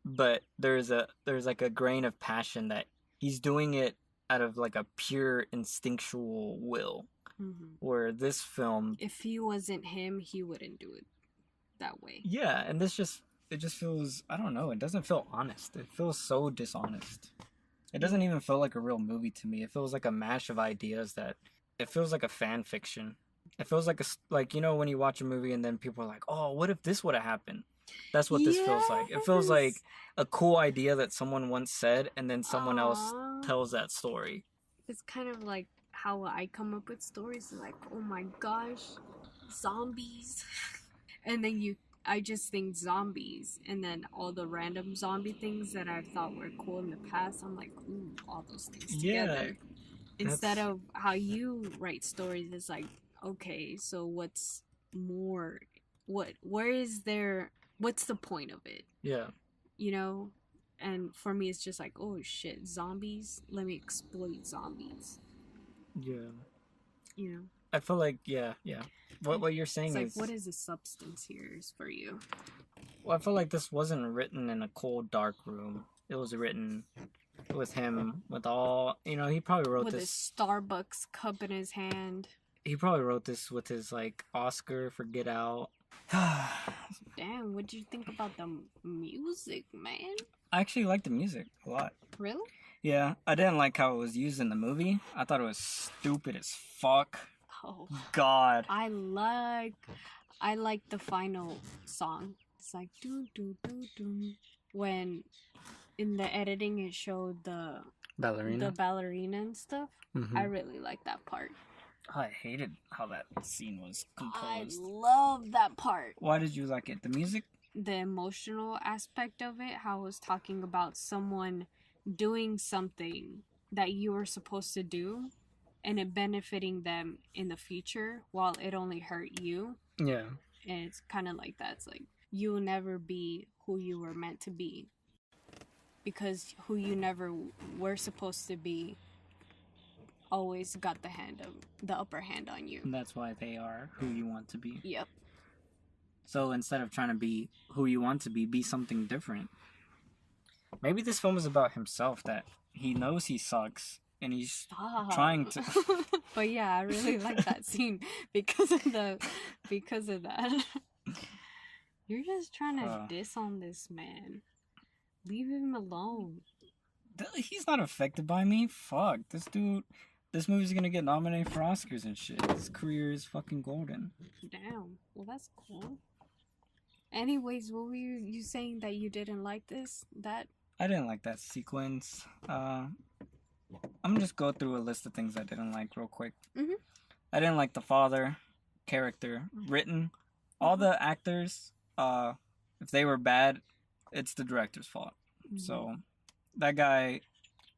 But there's like a grain of passion that he's doing it out of like a pure instinctual will. Where this film, if he wasn't him, he wouldn't do it that way. Yeah, and it just feels, I don't know, it doesn't feel honest. It feels so dishonest. It doesn't even feel like a real movie to me. It feels like a mash of ideas it feels like a fan fiction. It feels like when you watch a movie and then people are like, oh, what if this would have happened? That's what this feels like. It feels like a cool idea that someone once said and then someone else tells that story. It's kind of like how I come up with stories like, oh my gosh, zombies. And then I just think zombies, and then all the random zombie things that I thought were cool in the past, I'm like, ooh, all those things together. Instead of how you write stories, it's like, okay, so what's more? What's the point of it? Yeah. And for me, it's just like, oh shit, zombies. Let me exploit zombies. Yeah. I feel like, yeah. What you're saying is... what is the substance here is for you? Well, I feel like this wasn't written in a cold, dark room. It was written with him, with all... he probably wrote with this... With a Starbucks cup in his hand. He probably wrote this with his like Oscar for Get Out. Damn, what'd you think about the music, man? I actually like the music a lot. Really? Yeah, I didn't like how it was used in the movie. I thought it was stupid as fuck. Oh, God. I like the final song. It's like do do do do. When in the editing it showed the Ballerina. ballerina and stuff. Mhm. I really like that part. I hated how that scene was I composed. love that part. Why did you like it? The music? The emotional aspect of it, how it was talking about someone doing something that you were supposed to do and it benefiting them in the future while it only hurt you. Yeah. And it's kind of like that. It's like you will never be who you were meant to be because who you never were supposed to be always got the upper hand on you. And that's why they are who you want to be. Yep. So instead of trying to be who you want to be something different. Maybe this film is about himself, that he knows he sucks and he's Stop. trying to. But yeah, I really like that scene because of that. You're just trying to diss on this man. Leave him alone. He's not affected by me. Fuck. This movie's gonna get nominated for Oscars and shit. His career is fucking golden. Damn. Well, that's cool. Anyways, what were you saying that you didn't like this? That I didn't like that sequence. I'm gonna just go through a list of things I didn't like real quick. Mhm. I didn't like the father character written. All the actors, if they were bad, it's the director's fault. So that guy.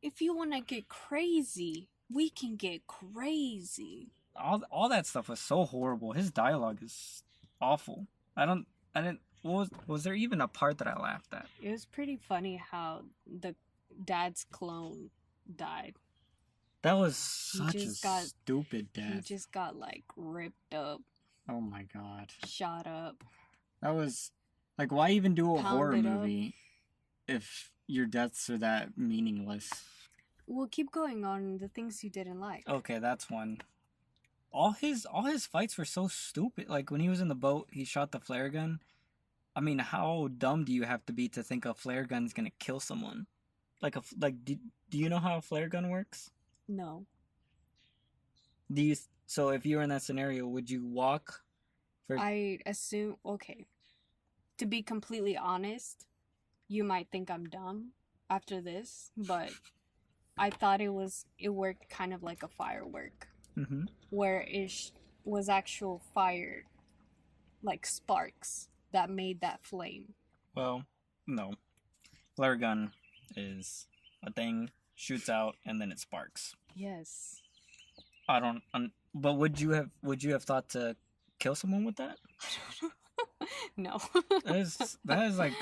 If you want to get crazy, we can get crazy. All that stuff was so horrible. His dialogue is awful. I didn't. Was there even a part that I laughed at? It was pretty funny how the dad's clone died. That was such a stupid He death. just got like ripped up, Oh my god. shot up. That was like, why even do a horror Pounded up. movie if your deaths are that meaningless? We'll keep going on the things you didn't like. Okay, that's one. All his fights were so stupid. Like when he was in the boat, he shot the flare gun. I mean, how dumb do you have to be to think a flare gun's gonna kill someone? Do you know how a flare gun works? No. So if you were in that scenario, would you walk? I assume, okay. To be completely honest, you might think I'm dumb after this, but I thought it worked kind of like a firework. Mm-hmm. Where it was actual fire, like sparks, that made that flame. Well, no. Flare gun is a thing, shoots out, and then it sparks. Yes. But would you have thought to kill someone with that? No. That is like.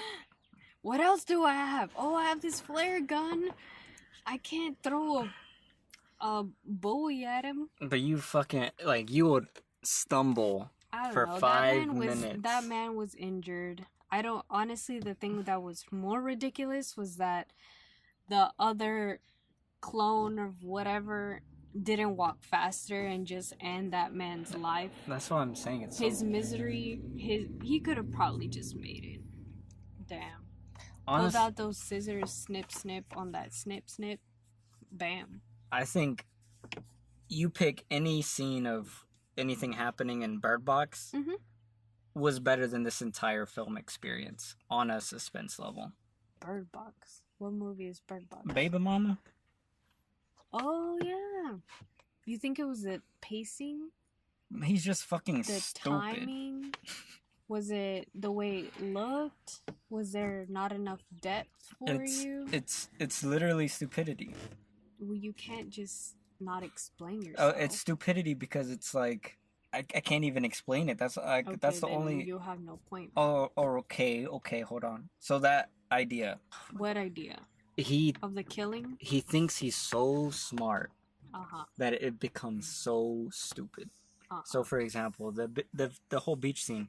What else do I have? Oh, I have this flare gun. I can't throw a buoy at him. But you fucking you would stumble for 5 minutes. That man was injured. Honestly, the thing that was more ridiculous was that the other clone of whatever didn't walk faster and just end that man's life. That's what I'm saying. It's his misery. He could have probably just made it. Damn. Pulled out those scissors, snip, snip on that snip, snip. Bam. I think you pick any scene of anything happening in Bird Box was better than this entire film experience on a suspense level. Bird Box. What movie is Bird Box? Baby Mama? Oh, yeah. You think it was the pacing? He's just fucking the stupid. Timing? Was it the way it looked? Was there not enough depth for you? It's literally stupidity. Well, you can't just not explain yourself. Oh, it's stupidity because it's like I can't even explain it. That's that's the only. You have no point. Oh, okay, hold on. So that idea. What idea? Of the killing? He thinks he's so smart that it becomes so stupid. So, for example, the whole beach scene.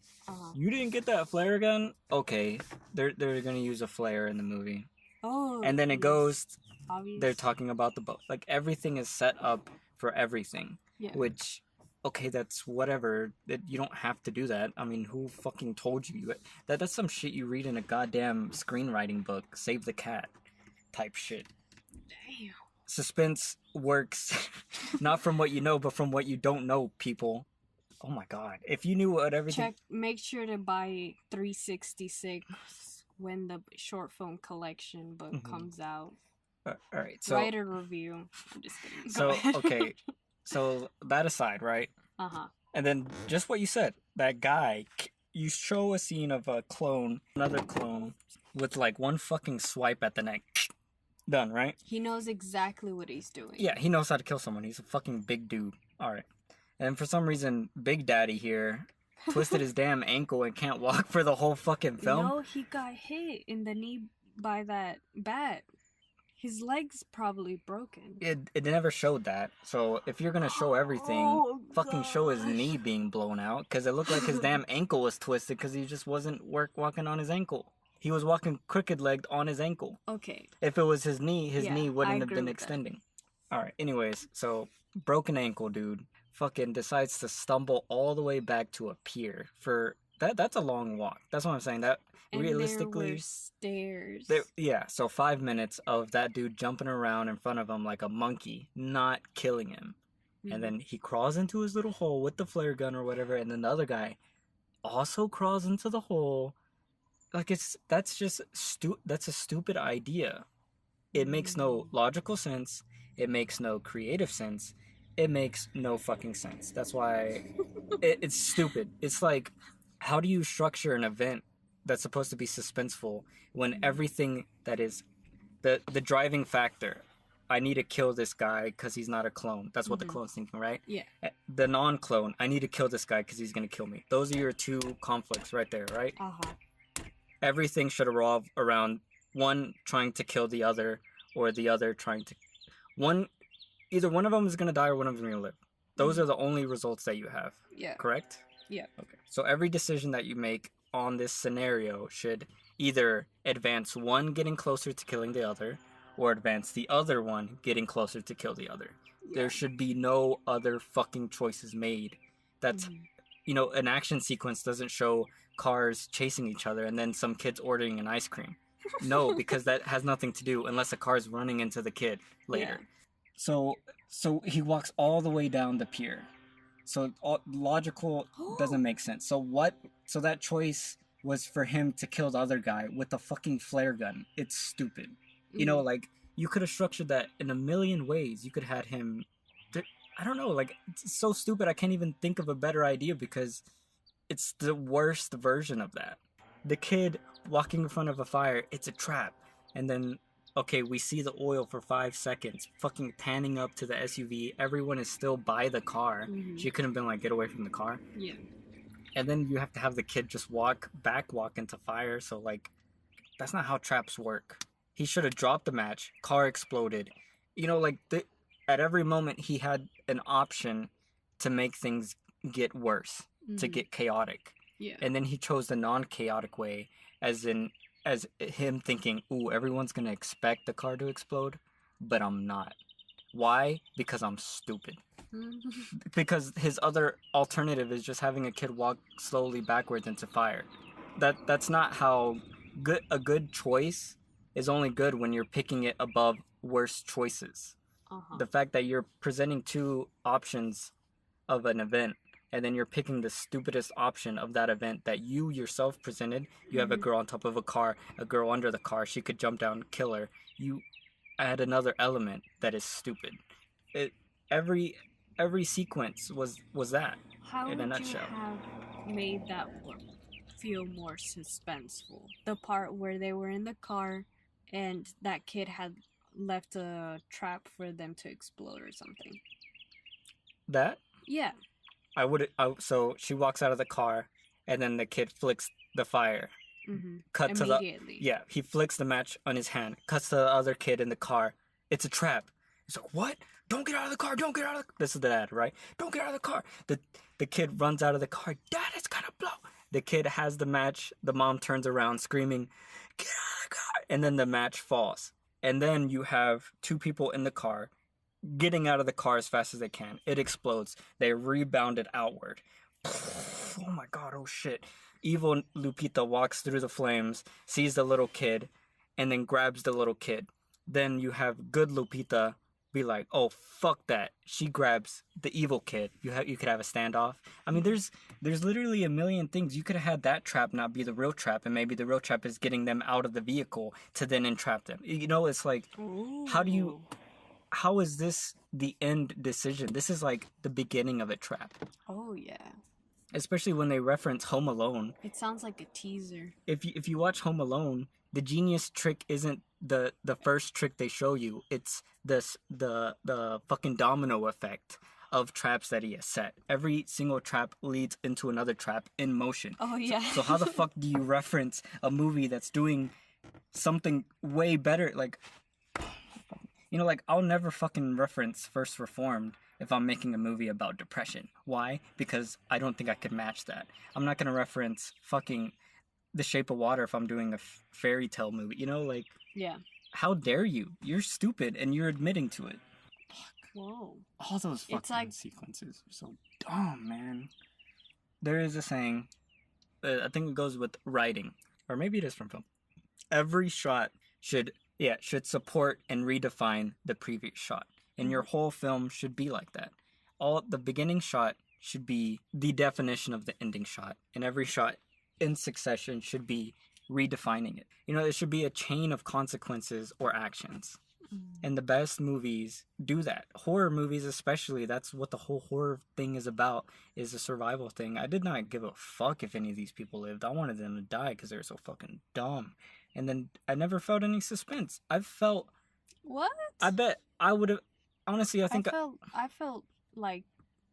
You didn't get that flare gun? Okay, they're gonna use a flare in the movie. Oh. And then it goes. Obvious. They're talking about the boat. Like everything is set up for everything. Yeah. Which, okay, that's whatever. You don't have to do that. I mean, who fucking told you? That's some shit you read in a goddamn screenwriting book. Save the cat type shit. Damn. Suspense works not from what you know, but from what you don't know, people. Oh my god. If you knew what everything... Make sure to buy 366 when the short film collection book comes out. Alright, so... Write a review. I'm just kidding. So, okay. So, that aside, right? Uh-huh. And then, just what you said. That guy, you show a scene of a clone, another clone, with like one fucking swipe at the neck. Done, right? He knows exactly what he's doing. Yeah, he knows how to kill someone. He's a fucking big dude. Alright. And for some reason, Big Daddy here twisted his damn ankle and can't walk for the whole fucking film. No, he got hit in the knee by that bat. His leg's probably broken. It never showed that. So if you're gonna show everything, fucking show his knee being blown out. Because it looked like his damn ankle was twisted because he just wasn't walking on his ankle. He was walking crooked-legged on his ankle. Okay. If it was his knee wouldn't have been extending. Alright, anyways, so broken ankle dude fucking decides to stumble all the way back to a pier for that's a long walk. That's what I'm saying. That and realistically there were stairs. Yeah, so 5 minutes of that dude jumping around in front of him like a monkey, not killing him. And then he crawls into his little hole with the flare gun or whatever, and then the other guy also crawls into the hole. Like that's a stupid idea. It makes no logical sense. It makes no creative sense. It makes no fucking sense. That's why it's stupid. It's like, how do you structure an event that's supposed to be suspenseful when everything that is the driving factor, I need to kill this guy because he's not a clone. That's what the clone's thinking, right? Yeah. The non-clone, I need to kill this guy because he's going to kill me. Those are your two conflicts right there, right? Uh-huh. Everything should revolve around one trying to kill the other, or the other trying to... Either one of them is going to die or one of them is going to live. Those are the only results that you have. Yeah. Correct? Yeah. Okay. So every decision that you make on this scenario should either advance one getting closer to killing the other, or advance the other one getting closer to kill the other. Yeah. There should be no other fucking choices made. That's, an action sequence doesn't show cars chasing each other and then some kids ordering an ice cream. No, because that has nothing to do unless a car's running into the kid later. Yeah. So he walks all the way down the pier. So logical doesn't make sense. So that choice was for him to kill the other guy with a fucking flare gun. It's stupid. Like, you could have structured that in a million ways. You could have had him... I don't know, like, it's so stupid I can't even think of a better idea because it's the worst version of that. The kid walking in front of a fire, it's a trap. And then, okay, we see the oil for 5 seconds, fucking panning up to the SUV. Everyone is still by the car. She couldn't have been like, get away from the car. Yeah. And then you have to have the kid just walk into fire. So, like, that's not how traps work. He should have dropped the match. Car exploded. At every moment, he had an option to make things get worse, to get chaotic. Yeah. And then he chose the non-chaotic way, as him thinking, ooh, everyone's going to expect the car to explode, but I'm not. Why? Because I'm stupid. Because his other alternative is just having a kid walk slowly backwards into fire. That's not how a good choice is only good when you're picking it above worse choices. The fact that you're presenting two options of an event and then you're picking the stupidest option of that event that you yourself presented. You have a girl on top of a car, a girl under the car, she could jump down, kill her. You add another element that is stupid. Every sequence was that. How in a would nutshell. You have made that feel more suspenseful? The part where they were in the car and that kid had left a trap for them to explode or something. That? Yeah. So she walks out of the car and then the kid flicks the fire. Cut immediately. He flicks the match on his hand, cuts to the other kid in the car. It's a trap. He's like, what? Don't get out of the car. Don't get out of the car. This is the dad, right? Don't get out of the car. The kid runs out of the car. Dad, it's gonna blow. The kid has the match. The mom turns around screaming, get out of the car. And then the match falls. And then you have two people in the car. getting out of the car as fast as they can. It explodes. They rebound it outward. Oh my god, oh shit. Evil Lupita walks through the flames, sees the little kid, and then grabs the little kid. Then you have good Lupita be like, "Oh fuck that!" She grabs the evil kid. You could have a standoff. I mean, there's literally a million things. You could have had that trap not be the real trap, and maybe the real trap is getting them out of the vehicle to then entrap them. You know, it's like, Ooh. how is this the end decision? This is like the beginning of a trap. Oh yeah. Especially when they reference Home Alone. It sounds like a teaser. If you watch Home Alone, the genius trick isn't the first trick they show you. It's the fucking domino effect of traps that he has set. Every single trap leads into another trap in motion. Oh yeah. So how the fuck do you reference a movie that's doing something way better? Like, you know, like, I'll never fucking reference First Reformed if I'm making a movie about depression. Why? Because I don't think I could match that. I'm not gonna reference fucking The Shape of Water if I'm doing a fairy tale movie. You know, like, Yeah. how dare you? You're stupid and you're admitting to it. Whoa. All those fucking It's like- sequences are so dumb, man. There is a saying, I think it goes with writing, or maybe it is from film. Every shot should support and redefine the previous shot. And your whole film should be like that. The beginning shot should be the definition of the ending shot, and every shot in succession should be redefining it. You know, it should be a chain of consequences or actions. And the best movies do that. Horror movies especially, that's what the whole horror thing is about, is a survival thing. I did not give a fuck if any of these people lived. I wanted them to die because they were so fucking dumb. And then I never felt any suspense. I felt... What? I bet I would have... Honestly, I think... I felt like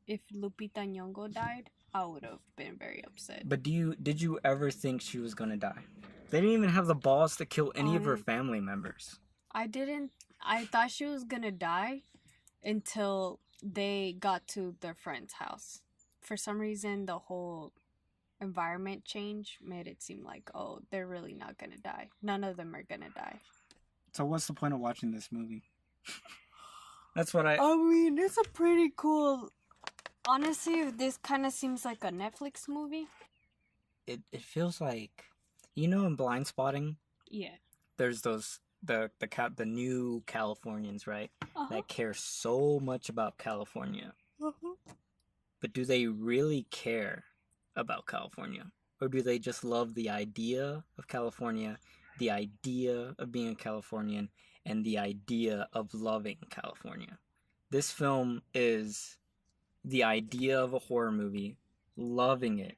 if Lupita Nyong'o died, I would have been very upset. But did you ever think she was gonna die? They didn't even have the balls to kill any of her family members. I didn't. I thought she was gonna die until they got to their friend's house. For some reason, the whole environment change made it seem like, oh, they're really not gonna die. None of them are gonna die. So what's the point of watching this movie? That's what I mean, it's a pretty cool... Honestly, this kind of seems like a Netflix movie. It feels like, you know, in Blind Spotting, Yeah. there's those the new Californians, right? That care so much about California. But do they really care about California? Or do they just love the idea of California, the idea of being a Californian, and the idea of loving California? This film is the idea of a horror movie, loving it,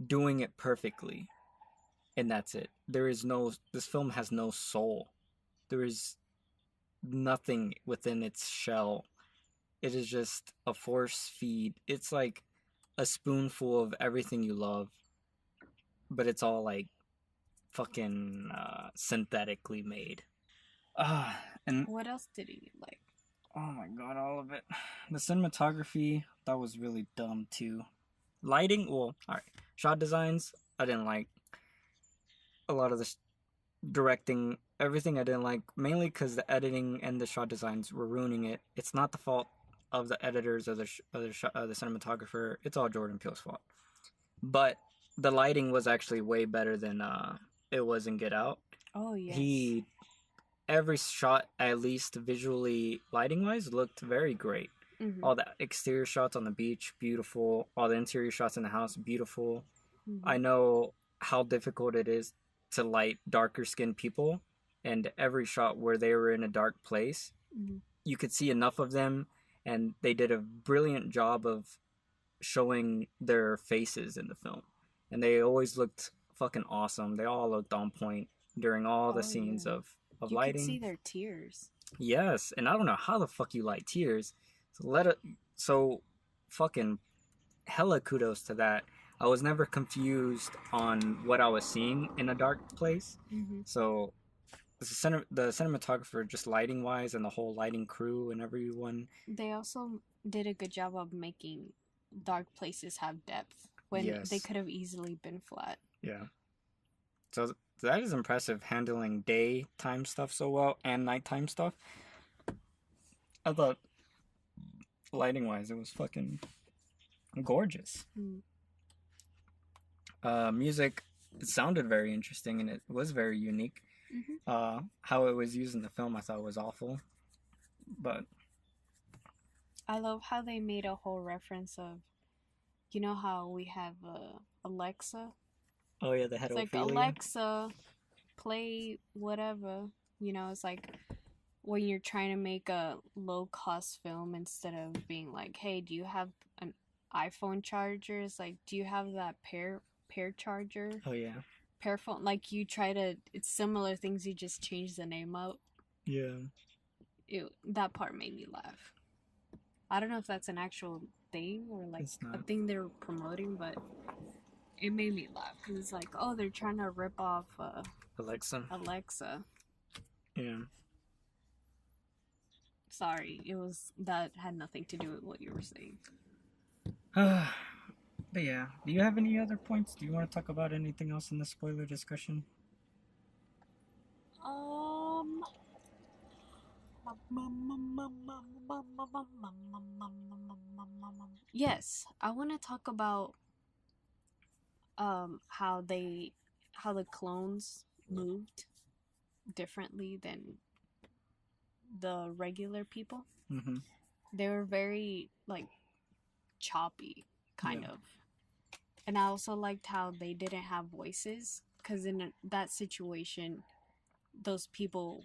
doing it perfectly, and that's it. This film has no soul. There is nothing within its shell. It is just a force feed. It's like a spoonful of everything you love, but it's all like fucking synthetically made. And What else did you like? oh my god, all of it. The cinematography, that was really dumb too. Lighting, well, alright. Shot designs, I didn't like. A lot of the directing, everything I didn't like, mainly because the editing and the shot designs were ruining it. It's not the fault of the editors or the cinematographer. It's all Jordan Peele's fault. But the lighting was actually way better than it was in Get Out. Oh, yes. Every shot, at least visually, lighting-wise, looked very great. Mm-hmm. All the exterior shots on the beach, beautiful. All the interior shots in the house, beautiful. Mm-hmm. I know how difficult it is to light darker-skinned people, and every shot where they were in a dark place, you could see enough of them, and they did a brilliant job of showing their faces in the film. And they always looked fucking awesome. They all looked on point during all the scenes of lighting. You could see their tears. Yes, and I don't know how the fuck you light tears. So fucking hella kudos to that. I was never confused on what I was seeing in a dark place. Mm-hmm. So the cinematographer, just lighting wise, and the whole lighting crew and everyone. They also did a good job of making dark places have depth when they could have easily been flat. Yeah. So that is impressive, handling daytime stuff so well and nighttime stuff. I thought lighting wise, it was fucking gorgeous. Mm. Music, it sounded very interesting and it was very unique. Mm-hmm. How it was used in the film, I thought was awful, but I love how they made a whole reference of, you know how we have Alexa? oh yeah, they had It's like, Ophelia. Alexa, play whatever. You know, it's like when you're trying to make a low cost film, instead of being like, hey, do you have an iPhone charger? It's like, do you have that pair charger? Oh yeah, Pair phone? Like, you try to, it's similar things, you just change the name up. yeah. That part made me laugh. I don't know if that's an actual thing or like It's a not. thing they're promoting, but it made me laugh because it's like, oh, they're trying to rip off Alexa. Alexa. Yeah. Sorry, that had nothing to do with what you were saying. But yeah, do you have any other points? Do you want to talk about anything else in the spoiler discussion? Yes, I want to talk about how the clones moved differently than the regular people. Mm-hmm. They were very like choppy, kind Yeah. of. And I also liked how they didn't have voices, because in that situation, those people,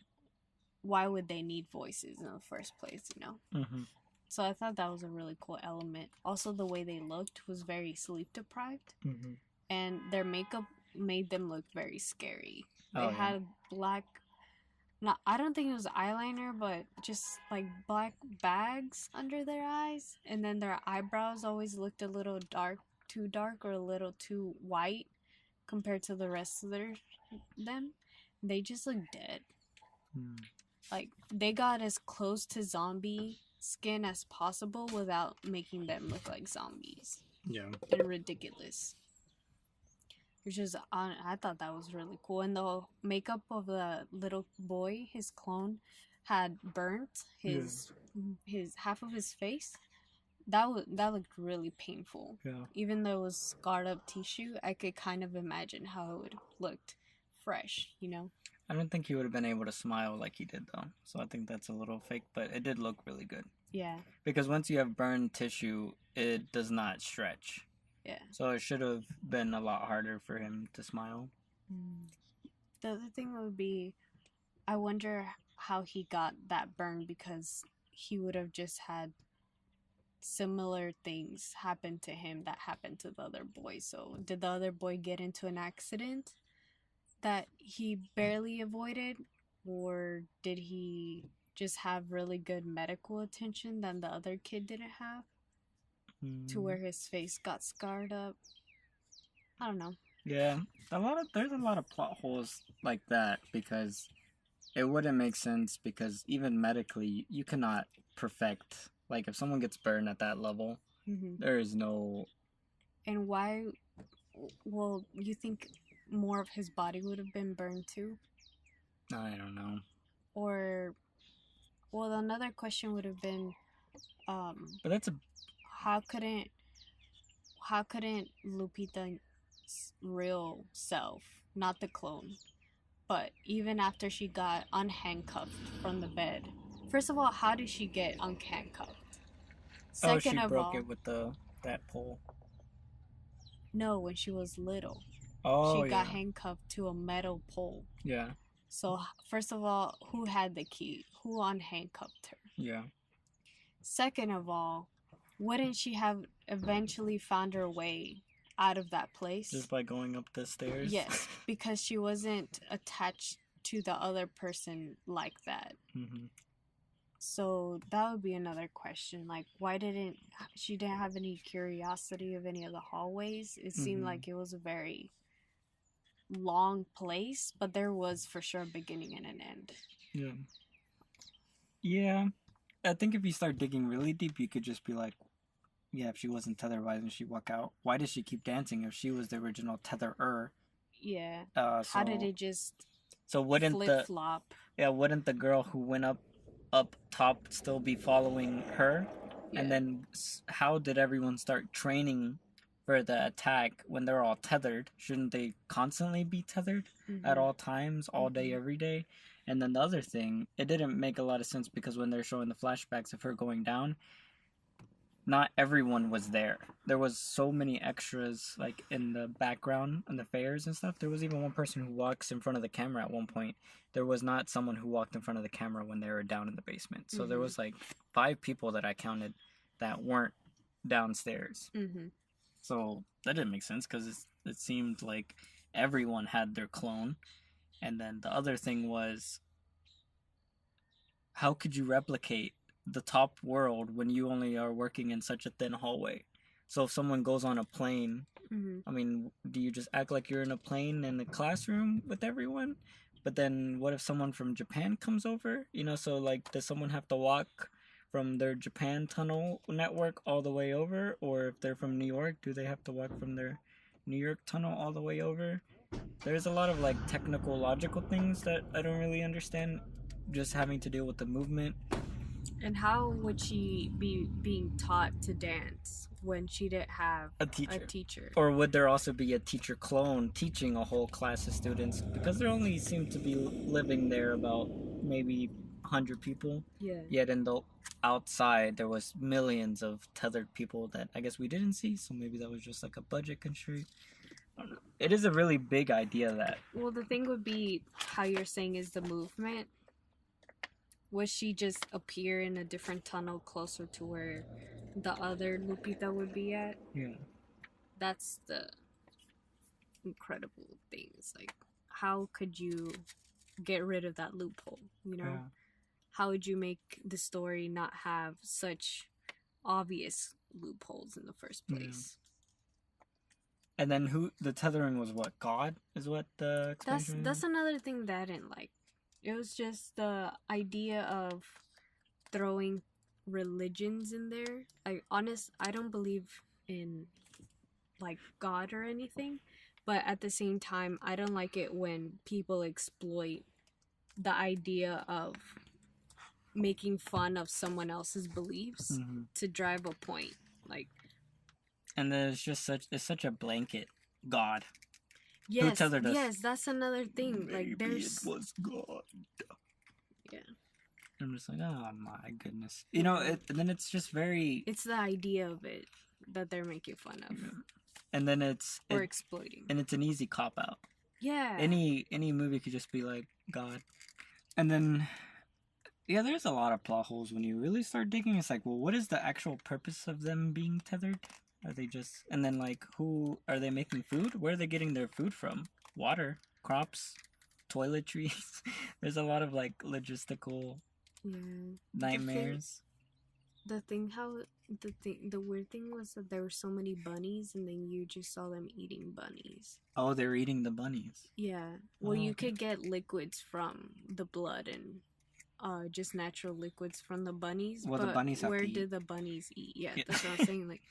why would they need voices in the first place, you know? Mm-hmm. So I thought that was a really cool element. Also, the way they looked was very sleep deprived, Mm-hmm. and their makeup made them look very scary. They Oh yeah. had black, not, I don't think it was eyeliner, but just like black bags under their eyes, and then their eyebrows always looked a little too dark or a little too white compared to the rest of them. They just look dead. Mm. Like, they got as close to zombie skin as possible without making them look like zombies. Yeah. And ridiculous. Which is, I thought that was really cool. And the makeup of the little boy, his clone, had burnt his half of his face. That looked really painful. Yeah. Even though it was scarred up tissue, I could kind of imagine how it would have looked fresh, you know? I don't think he would have been able to smile like he did though. So I think that's a little fake, but it did look really good. Yeah. Because once you have burned tissue, it does not stretch. Yeah. So it should have been a lot harder for him to smile. The other thing would be, I wonder how he got that burn, because he would have just had similar things happen to him that happened to the other boy. So did the other boy get into an accident that he barely avoided, or did he just have really good medical attention that the other kid didn't have, to where his face got scarred up? I don't know. Yeah, there's a lot of plot holes like that, because it wouldn't make sense, because even medically you cannot perfect, like if someone gets burned at that level, there is no. And why? Well, you think more of his body would have been burned too? I don't know. Or, well, another question would have been, But that's a. how couldn't Lupita's real self, not the clone, but even after she got unhandcuffed from the bed, first of all, how did she get unhandcuffed? Second she of broke all, it with that pole. no, when she was little, Oh she yeah. got handcuffed to a metal pole. Yeah. So first of all, who had the key? Who unhandcuffed her? Yeah. Second of all, wouldn't she have eventually found her way out of that place? Just by going up the stairs. Yes, because she wasn't attached to the other person like that. Mm-hmm. So that would be another question. Like, why didn't she didn't have any curiosity of any of the hallways? It seemed like it was a very long place, but there was for sure a beginning and an end. Yeah. Yeah. I think if you start digging really deep, you could just be like, yeah, if she wasn't tethered, why didn't she walk out? Why does she keep dancing if she was the original tetherer? Yeah. So, how did it just wouldn't flip-flop? Wouldn't the girl who went up top still be following her? And Yeah. then how did everyone start training for the attack when they're all tethered? Shouldn't they constantly be tethered at all times, all day, every day? And then the other thing, it didn't make a lot of sense because when they're showing the flashbacks of her going down, not everyone was there. There was so many extras like in the background and the fairs and stuff. There was even one person who walks in front of the camera at one point. There was not someone who walked in front of the camera when they were down in the basement. So there was like 5 people that I counted that weren't downstairs. So that didn't make sense because it seemed like everyone had their clone. And then the other thing was, how could you replicate the top world when you only are working in such a thin hallway? So if someone goes on a plane, I mean, do you just act like you're in a plane in a classroom with everyone? But then what if someone from Japan comes over? You know, so like, does someone have to walk from their Japan tunnel network all the way over? Or if they're from New York, do they have to walk from their New York tunnel all the way over? There's a lot of like technical, logical things that I don't really understand, just having to deal with the movement. And how would she be being taught to dance when she didn't have A teacher. a teacher? Or would there also be a teacher clone teaching a whole class of students? Because there only seem to be living there about maybe 100 people. Yeah. Yet in the outside, there was millions of tethered people that I guess we didn't see. So maybe that was just like a budget constraint. I don't know. It is a really big idea that... Well, the thing would be how you're saying is the movement. Would she just appear in a different tunnel closer to where the other Lupita would be at? Yeah. That's the incredible thing. It's like, how could you get rid of that loophole, you know? Yeah. How would you make the story not have such obvious loopholes in the first place? And then the tethering was what? God is what the explanation That's another thing that I didn't like. It was just the idea of throwing religions in there. I don't believe in like God or anything, but at the same time, I don't like it when people exploit the idea of making fun of someone else's beliefs to drive a point. Like, and then it's such a blanket God. yes, that's another thing. Maybe like, there's it was God. Yeah. I'm just like, oh my goodness. You know, and then it's just very... It's the idea of it that they're making fun of. Yeah. And then or exploiting. And it's an easy cop-out. Yeah. Any movie could just be like, God. And then, yeah, there's a lot of plot holes when you really start digging. It's like, well, what is the actual purpose of them being tethered? Are they just... And then, like, who... Are they making food? Where are they getting their food from? Water? Crops? Toiletries? There's a lot of, like, logistical... nightmares. The weird thing was that there were so many bunnies and then you just saw them eating bunnies. Oh, they're eating the bunnies. Yeah. Well, you could get liquids from the blood and just natural liquids from the bunnies. Well, but the bunnies have where to eat. did the bunnies eat? Yeah, that's what I'm saying. Like,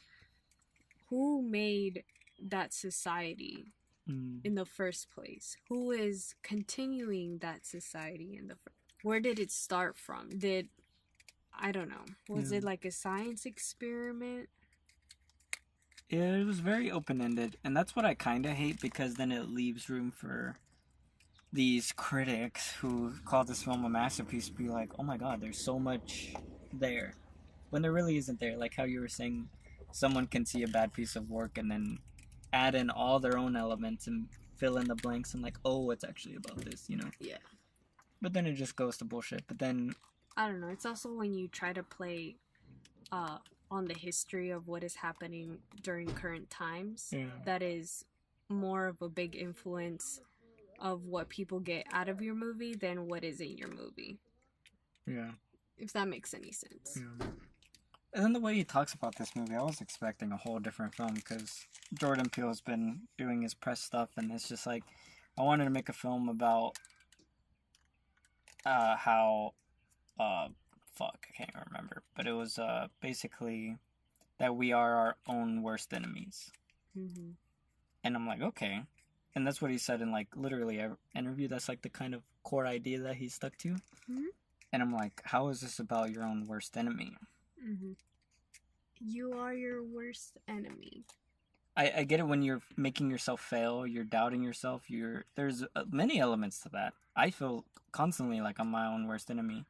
who made that society in the first place? Who is continuing that society in the first? Where did it start from? I don't know. Was it like a science experiment? Yeah, it was very open-ended, and that's what I kind of hate, because then it leaves room for these critics who call this film a masterpiece to be like, oh my god, there's so much there, when there really isn't there. Like how you were saying, someone can see a bad piece of work and then add in all their own elements and fill in the blanks and like, oh, it's actually about this, you know? Yeah. But then it just goes to bullshit. But then... I don't know. It's also when you try to play on the history of what is happening during current times. Yeah. That is more of a big influence of what people get out of your movie than what is in your movie. Yeah. If that makes any sense. Yeah. And then the way he talks about this movie, I was expecting a whole different film, because Jordan Peele has been doing his press stuff, and it's just like, I wanted to make a film about how, fuck, I can't remember, but it was basically that we are our own worst enemies. Mm-hmm. And I'm like, okay. And that's what he said in, like, literally every interview. That's, like, the kind of core idea that he stuck to. Mm-hmm. And I'm like, how is this about your own worst enemy? Mm-hmm. You are your worst enemy. I get it when you're making yourself fail, you're doubting yourself. There's many elements to that. I feel constantly like I'm my own worst enemy,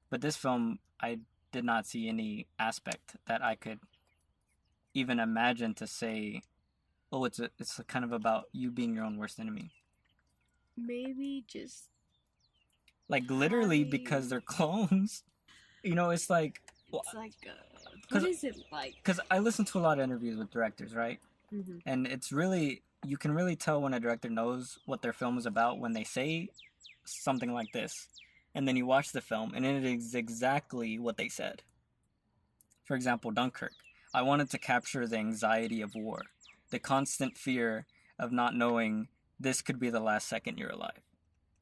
but this film I did not see any aspect that I could even imagine to say, oh, it's kind of about you being your own worst enemy. Maybe just Like literally because they're clones. It's like it's like what is it like? Because I listen to a lot of interviews with directors, right? Mm-hmm. And it's really, you can really tell when a director knows what their film is about when they say something like this. And then you watch the film and it is exactly what they said. For example, Dunkirk. I wanted to capture the anxiety of war, the constant fear of not knowing this could be the last second you're alive.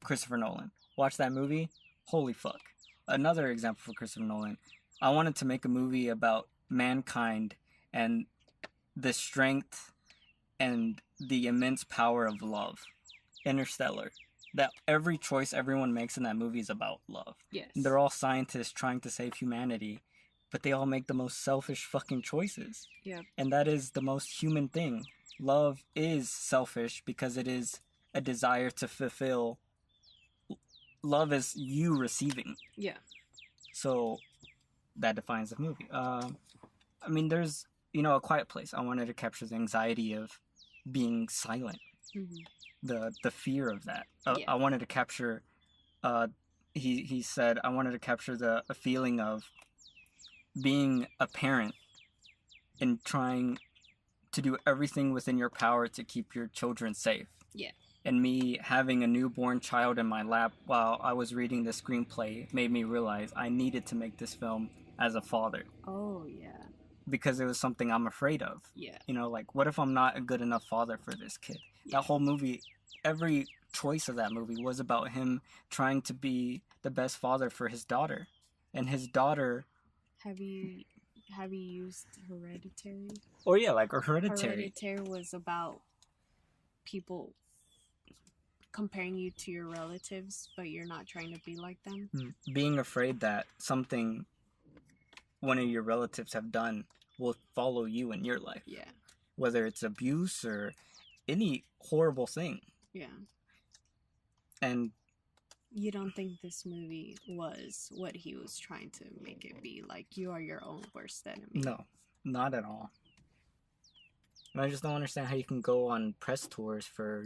Christopher Nolan. Watch that movie? Holy fuck. Another example for Christopher Nolan. I wanted to make a movie about mankind and the strength and the immense power of love. Interstellar. That every choice everyone makes in that movie is about love. Yes. They're all scientists trying to save humanity, but they all make the most selfish fucking choices. Yeah. And that is the most human thing. Love is selfish because it is a desire to fulfill. Love is you receiving. Yeah. So that defines the movie. I mean, there's, A Quiet Place. I wanted to capture the anxiety of being silent. Mm-hmm. The fear of that. Yeah. I wanted to capture. He said I wanted to capture the feeling of being a parent and trying to do everything within your power to keep your children safe. Yeah. And me having a newborn child in my lap while I was reading the screenplay made me realize I needed to make this film as a father. Oh, yeah. Because it was something I'm afraid of. Yeah. Like, what if I'm not a good enough father for this kid? Yeah. That whole movie, every choice of that movie was about him trying to be the best father for his daughter. And his daughter... Have you used Hereditary? Oh, yeah, like Hereditary. Hereditary was about people comparing you to your relatives, but you're not trying to be like them. Being afraid that something one of your relatives have done will follow you in your life. Yeah. Whether it's abuse or any horrible thing. Yeah. And you don't think this movie was what he was trying to make it be? Like, you are your own worst enemy? No, not at all. And I just don't understand how you can go on press tours for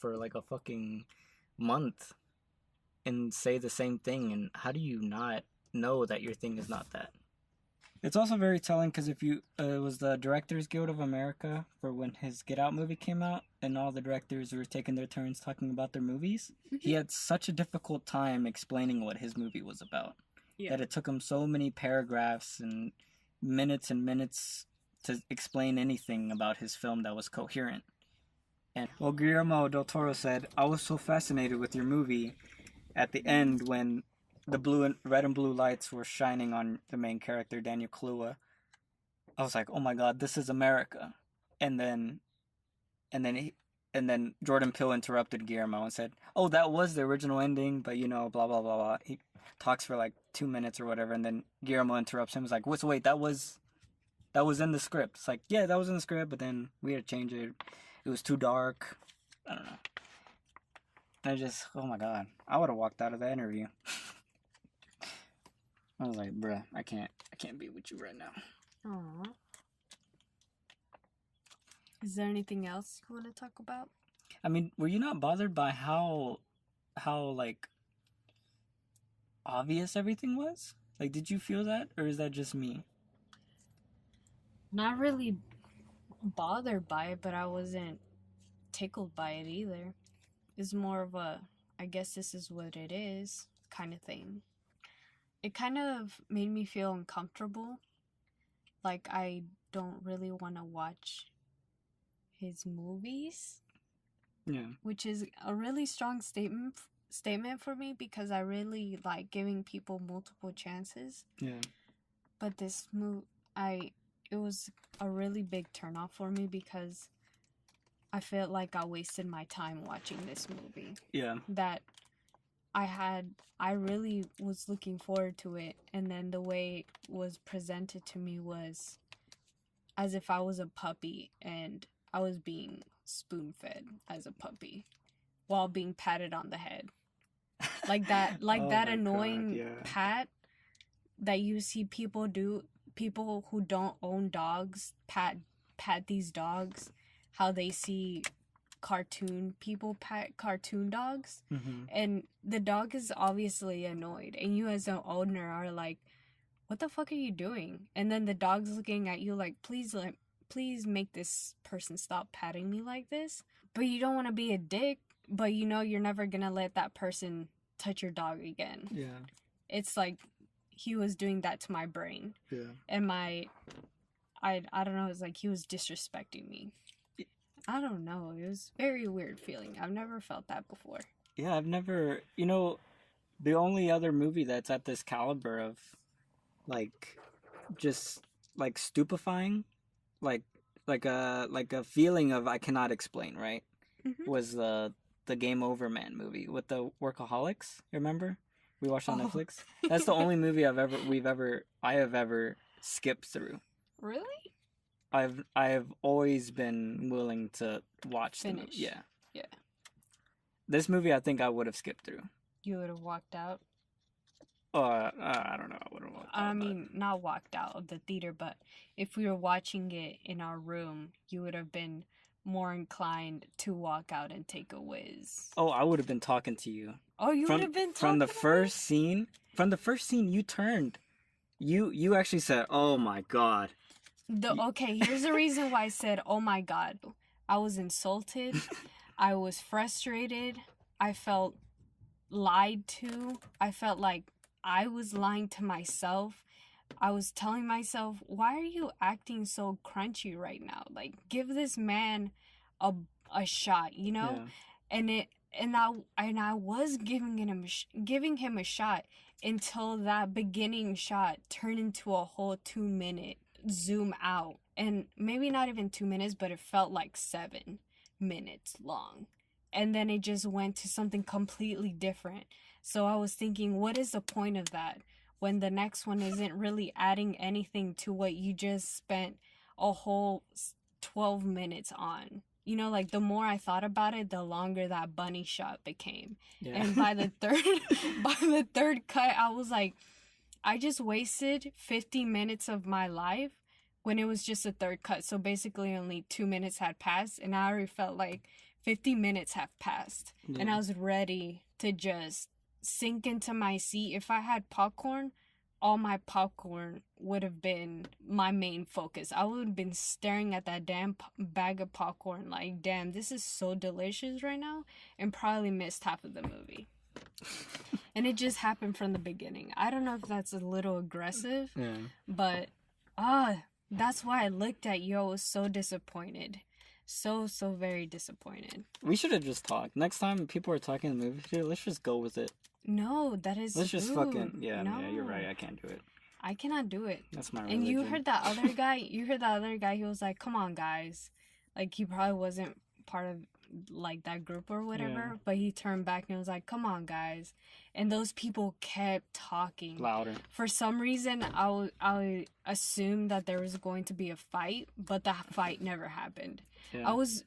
like a fucking month and say the same thing, and how do you not know that your thing is not that? It's also very telling because if you it was the Directors Guild of America for when his Get Out movie came out, and all the directors were taking their turns talking about their movies. He had such a difficult time explaining what his movie was about. Yeah. That it took him so many paragraphs and minutes to explain anything about his film that was coherent. And well, Guillermo del Toro said, "I was so fascinated with your movie at the end when the red and blue lights were shining on the main character, Daniel Kaluuya. I was like, oh my god, this is America." And then Jordan Peele interrupted Guillermo and said, "Oh, that was the original ending, but blah blah blah blah." He talks for like 2 minutes or whatever, and then Guillermo interrupts him. He's like, "Wait, that was in the script." It's like, yeah, that was in the script, but then we had to change it. It was too dark. I don't know. Oh my god, I would have walked out of that interview. I was like, bruh, I can't be with you right now. Aww. Is there anything else you want to talk about? I mean, were you not bothered by how like obvious everything was? Like, did you feel that, or is that just me? Not really bothered by it, but I wasn't tickled by it either. It's more of a, I guess this is what it is kind of thing. It kind of made me feel uncomfortable. Like, I don't really want to watch his movies. Yeah. Which is a really strong statement for me, because I really like giving people multiple chances. Yeah. But this it was a really big turnoff for me, because I felt like I wasted my time watching this movie. Yeah. That I really was looking forward to it, and then the way it was presented to me was as if I was a puppy and I was being spoon-fed as a puppy while being patted on the head. Like that Oh that my annoying God, yeah. pat that you see people do, people who don't own dogs pat these dogs, how they see cartoon people pat cartoon dogs, and the dog is obviously annoyed, and you as an owner are like, what the fuck are you doing? And then the dog's looking at you like, please make this person stop patting me like this. But you don't want to be a dick, but you know you're never gonna let that person touch your dog again. Yeah. It's like he was doing that to my brain. Yeah. And I don't know, it's like he was disrespecting me. I don't know. It was a very weird feeling. I've never felt that before. Yeah, I've never, the only other movie that's at this caliber of, like, just, like, stupefying, like a feeling of I cannot explain, right? Mm-hmm. Was the Game Over Man movie with the workaholics. Remember? We watched on Netflix. That's the only movie I have ever skipped through. Really? I have always been willing to watch the movie. Yeah. Yeah. This movie, I think I would have skipped through. You would have walked out? I don't know. I would have walked out. I mean, not walked out of the theater, but if we were watching it in our room, you would have been more inclined to walk out and take a whiz. Oh, I would have been talking to you. Oh, you would have been talking from the first scene. From the first scene, you turned. You actually said, "Oh my God." Okay, here's the reason why I said, "Oh my God." I was insulted. I was frustrated. I felt lied to. I felt like I was lying to myself. I was telling myself, why are you acting so crunchy right now? Like, give this man a shot, you know? Yeah. And I was giving him a shot until that beginning shot turned into a whole 2-minute zoom out. And maybe not even 2 minutes, but it felt like 7 minutes long. And then it just went to something completely different. So I was thinking, what is the point of that when the next one isn't really adding anything to what you just spent a whole 12 minutes on? You know, like, the more I thought about it, the longer that bunny shot became. Yeah. And by the third cut, I was like, I just wasted 50 minutes of my life when it was just a third cut. So basically only 2 minutes had passed, and I already felt like 50 minutes have passed. Yeah. And I was ready to just sink into my seat. If I had popcorn, all my popcorn would have been my main focus. I would have been staring at that damn bag of popcorn like, damn, this is so delicious right now, and probably missed half of the movie. And it just happened from the beginning. I don't know if that's a little aggressive, but that's why I looked at you. I was so disappointed. So very disappointed. We should have just talked. Next time people are talking in the movie theater, let's just go with it. No, that is Let's just fucking... Yeah, no. Yeah, you're right. I can't do it. I cannot do it. That's my religion. And you heard that other guy? He was like, come on, guys. Like, he probably wasn't part of, like, that group or whatever. But he turned back and was like, come on, guys. And those people kept talking. Louder. For some reason, I assumed that there was going to be a fight. But that fight never happened. Yeah. I was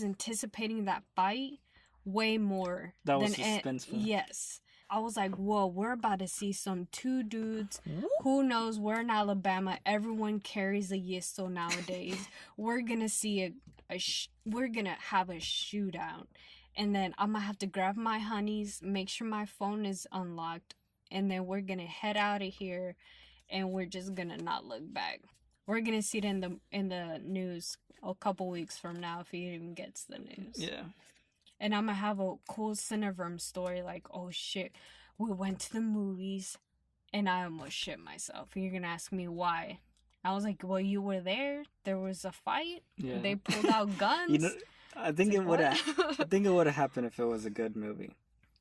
anticipating that fight way more. That was suspenseful. Yes. I was like, whoa, we're about to see two dudes. Who knows? We're in Alabama. Everyone carries a Yisto nowadays. We're gonna see we're gonna have a shootout. And then I'm gonna have to grab my honeys, make sure my phone is unlocked, and then we're gonna head out of here, and we're just gonna not look back. We're gonna see it in the news a couple weeks from now if it even gets the news. Yeah. And I'm gonna have a cool Cineverm story like, oh shit, we went to the movies and I almost shit myself. And you're gonna ask me why. I was like, well, you were there. There was a fight. Yeah. They pulled out guns. I think it would have happened if it was a good movie.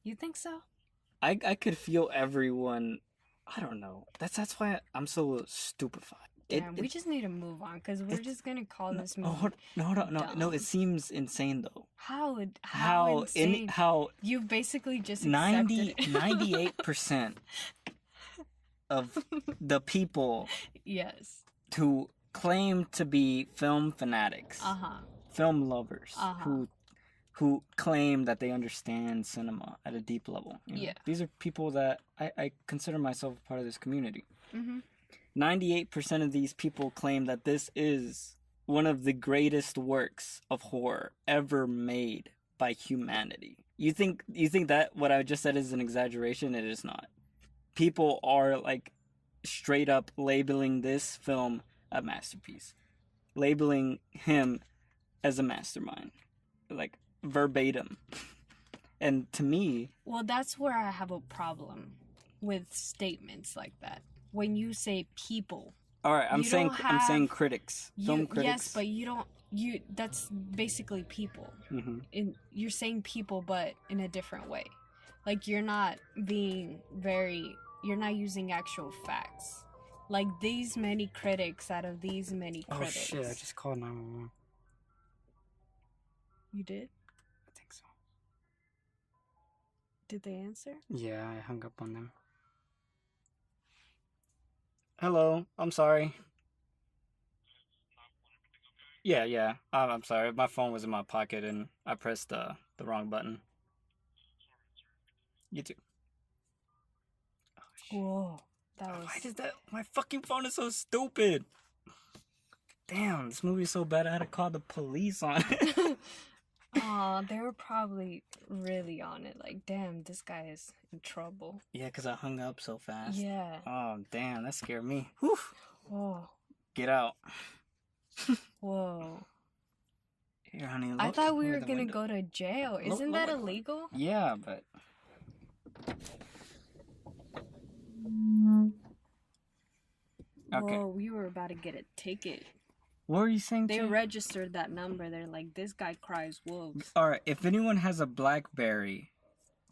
You think so? I could feel everyone. I don't know. That's why I'm so stupefied. Damn, we just need to move on because we're just gonna call this movie. No. It seems insane though. How insane? How you've basically just 98% of the people. Yes. Who claim to be film fanatics, film lovers, who claim that they understand cinema at a deep level. You know? Yeah. These are people that I consider myself a part of this community. 98% of these people claim that this is one of the greatest works of horror ever made by humanity. You think that what I just said is an exaggeration? It is not. People are like straight up labeling this film a masterpiece, labeling him as a mastermind, like verbatim. And to me, well, that's where I have a problem with statements like that. When you say people, all right, I'm saying critics, film critics. Yes, but that's basically people. You're saying people, but in a different way. Like you're not using actual facts. Like these many critics out of these many critics. Oh shit! I just called 911. You did? I think so. Did they answer? Yeah, I hung up on them. Hello, I'm sorry. Yeah. I'm sorry. My phone was in my pocket and I pressed the wrong button. You too. Oh, shit. Whoa, that was. Why did that? My fucking phone is so stupid. Damn, this movie is so bad I had to call the police on it. Aw, they were probably really on it. Like, damn, this guy is in trouble. Yeah, because I hung up so fast. Yeah. Oh, damn, that scared me. Whew. Whoa. Get out. Whoa. Here, honey, look. I thought we were going to go to jail. Isn't that illegal? Yeah, but... Okay. Whoa, we were about to get a ticket. What were you saying? They registered that number. They're like, this guy cries wolves. Alright, if anyone has a BlackBerry,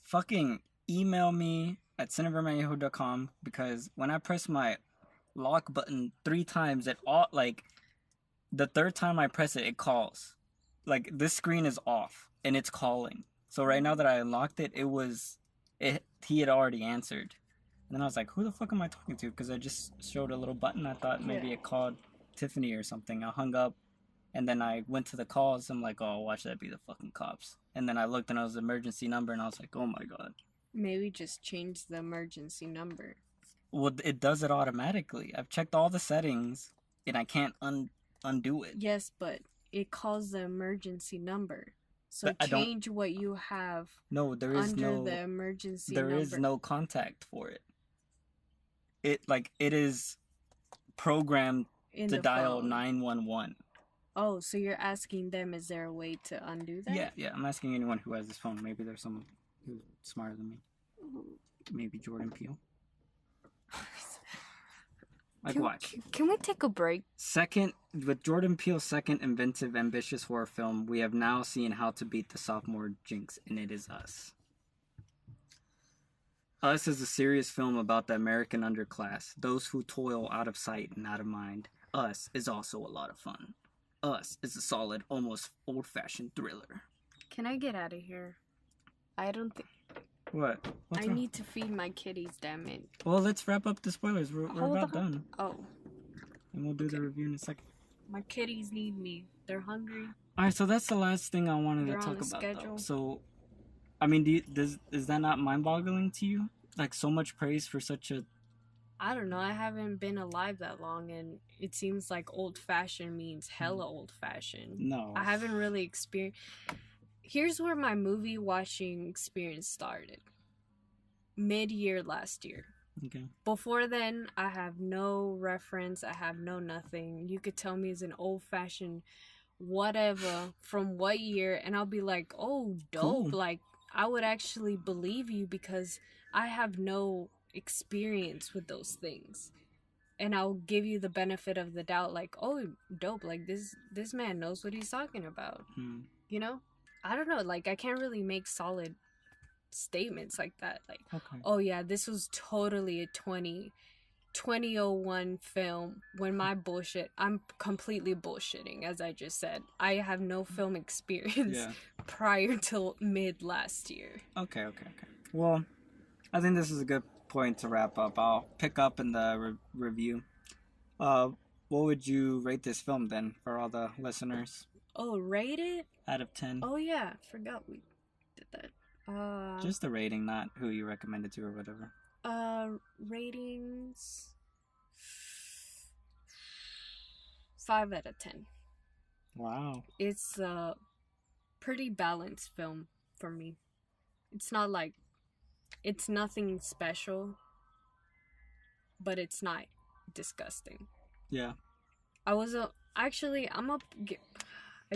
fucking email me at cineverm@yahoo.com, because when I press my lock button 3 times, it all, like, the 3rd time I press it, it calls. Like, this screen is off, and it's calling. So right now that I unlocked it, he had already answered. And then I was like, who the fuck am I talking to? Because I just showed a little button. I thought maybe it called Tiffany or something. I hung up, and then I went to the calls. I'm like, oh, watch that be the fucking cops. And then I looked, and it was an emergency number, and I was like, oh my god. Maybe just change the emergency number. Well, it does it automatically. I've checked all the settings, and I can't undo it. Yes, but it calls the emergency number. So change what you have. No, there is under the emergency number. There is no contact for it. It is programmed to dial 911. Oh, so you're asking them, is there a way to undo that? Yeah. I'm asking anyone who has this phone. Maybe there's someone who's smarter than me. Maybe Jordan Peele. Watch. Can we take a break? With Jordan Peele's second inventive, ambitious horror film, we have now seen how to beat the sophomore jinx, and it is Us. Us is a serious film about the American underclass, those who toil out of sight and out of mind. Us is also a lot of fun. Us is a solid, almost old-fashioned thriller. Can I get out of here? I don't think... What? I need to feed my kitties, damn it. Well, let's wrap up the spoilers. We're about done. Oh. And we'll do the review in a second. My kitties need me. They're hungry. Alright, so that's the last thing I wanted to talk about. Though. So, I mean, is that not mind-boggling to you? Like, so much praise for such a... I don't know. I haven't been alive that long, and it seems like old-fashioned means hella old-fashioned. No. I haven't really experienced... Here's where my movie watching experience started. Mid-year last year. Okay. Before then, I have no reference. I have no nothing. You could tell me it's an old-fashioned whatever from what year, and I'll be like, oh, dope. Cool. Like, I would actually believe you because I have no experience with those things. And I'll give you the benefit of the doubt, like, oh, dope. Like, this man knows what he's talking about. You know? I don't know, like, I can't really make solid statements like that. Like, okay. Oh, yeah, this was totally a 2001 film when my bullshit... I'm completely bullshitting, as I just said. I have no film experience prior till mid last year. Okay. Well, I think this is a good point to wrap up. I'll pick up in the review. what would you rate this film then for all the listeners? Oh, rate it? Out of 10? Oh yeah, forgot we did that. Just the rating, not who you recommended to or whatever. Ratings 5 out of 10. Wow. It's a pretty balanced film for me. It's not like, it's nothing special, but it's not disgusting. Yeah. I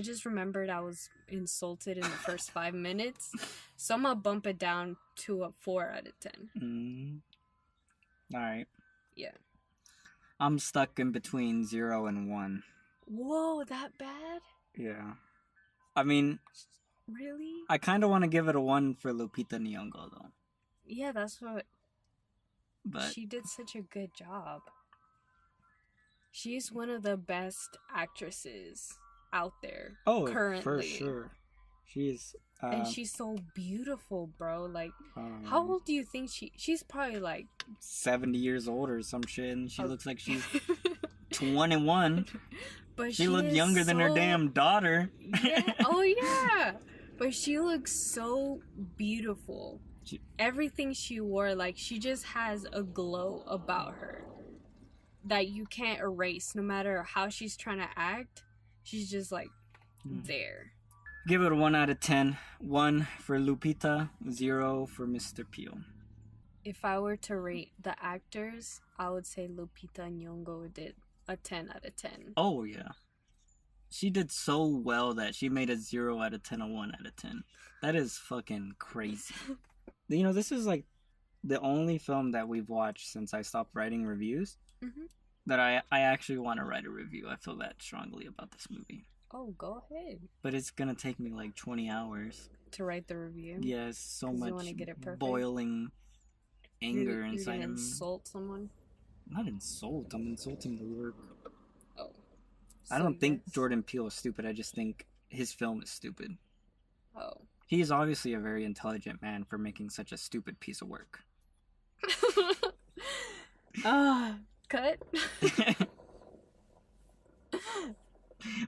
just remembered I was insulted in the first 5 minutes, so I'm gonna bump it down to a 4 out of 10. All right. Yeah. I'm stuck in between 0 and 1. Whoa, that bad? Yeah. I mean, Really? I kind of want to give it a 1 for Lupita Nyong'o though. Yeah, that's what. But She did such a good job. She's one of the best actresses out there currently. For sure. She's and she's so beautiful, bro. Like, how old do you think she's probably like 70 years old or some shit, and she looks like she's 21. But she looked younger than her damn daughter. Yeah. Oh yeah. But she looks so beautiful. Everything she wore, like, she just has a glow about her that you can't erase. No matter how she's trying to act, she's just like there. Give it a 1 out of 10. 1 for Lupita, 0 for Mr. Peele. If I were to rate the actors, I would say Lupita Nyong'o did a 10 out of 10. Oh yeah, she did so well that she made a 0 out of 10 a 1 out of 10. That is fucking crazy. You know, this is like the only film that we've watched since I stopped writing reviews that I actually want to write a review. I feel that strongly about this movie. Oh, go ahead. But it's gonna take me like 20 hours to write the review. Yes, so much you want to get it perfect? boiling anger inside you're him. Insult someone? Not insult. I'm insulting the work. Oh. I don't think Jordan Peele is stupid. I just think his film is stupid. Oh. He is obviously a very intelligent man for making such a stupid piece of work. Cut.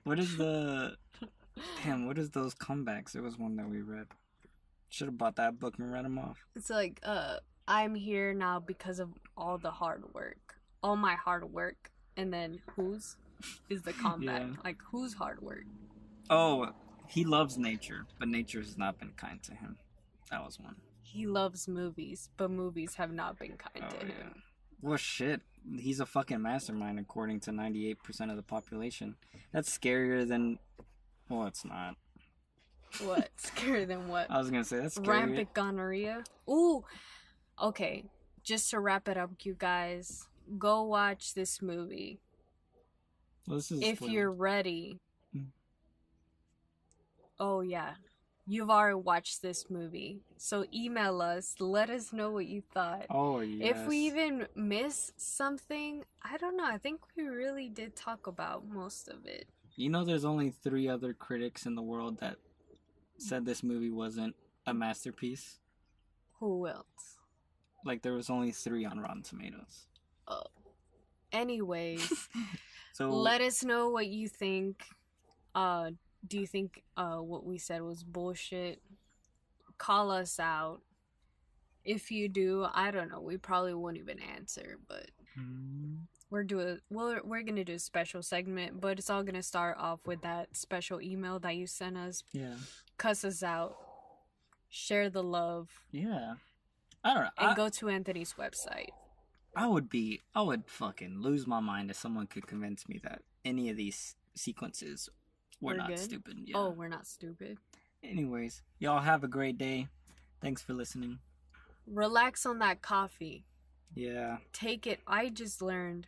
What is the... Damn, what is those comebacks? There was one that we read. Should have bought that book and read them off. It's like, I'm here now because of all the hard work. All my hard work. And then whose is the comeback? Yeah. Like, whose hard work? Oh, he loves nature, but nature has not been kind to him. That was one. He loves movies, but movies have not been kind to him. Well, shit. He's a fucking mastermind, according to 98% of the population. That's scarier than... Well, it's not. What? Scarier than what? I was gonna say, that's scarier. Rampant gonorrhea? Ooh! Okay, just to wrap it up, you guys, go watch this movie. Well, this is if you're ready. Oh, yeah. You've already watched this movie. So email us. Let us know what you thought. Oh, yes. If we even miss something, I don't know. I think we really did talk about most of it. You know, there's only 3 other critics in the world that said this movie wasn't a masterpiece. Who else? Like, there was only 3 on Rotten Tomatoes. Oh. Anyways, so let us know what you think. Do you think what we said was bullshit? Call us out. If you do, I don't know. We probably won't even answer, but we're gonna do a special segment. But it's all gonna start off with that special email that you sent us. Yeah. Cuss us out. Share the love. Yeah. I don't know. And go to Anthony's website. I would fucking lose my mind if someone could convince me that any of these sequences were not stupid. Yeah. Oh, we're not stupid. Anyways, y'all have a great day. Thanks for listening. Relax on that coffee. Yeah. Take it. I just learned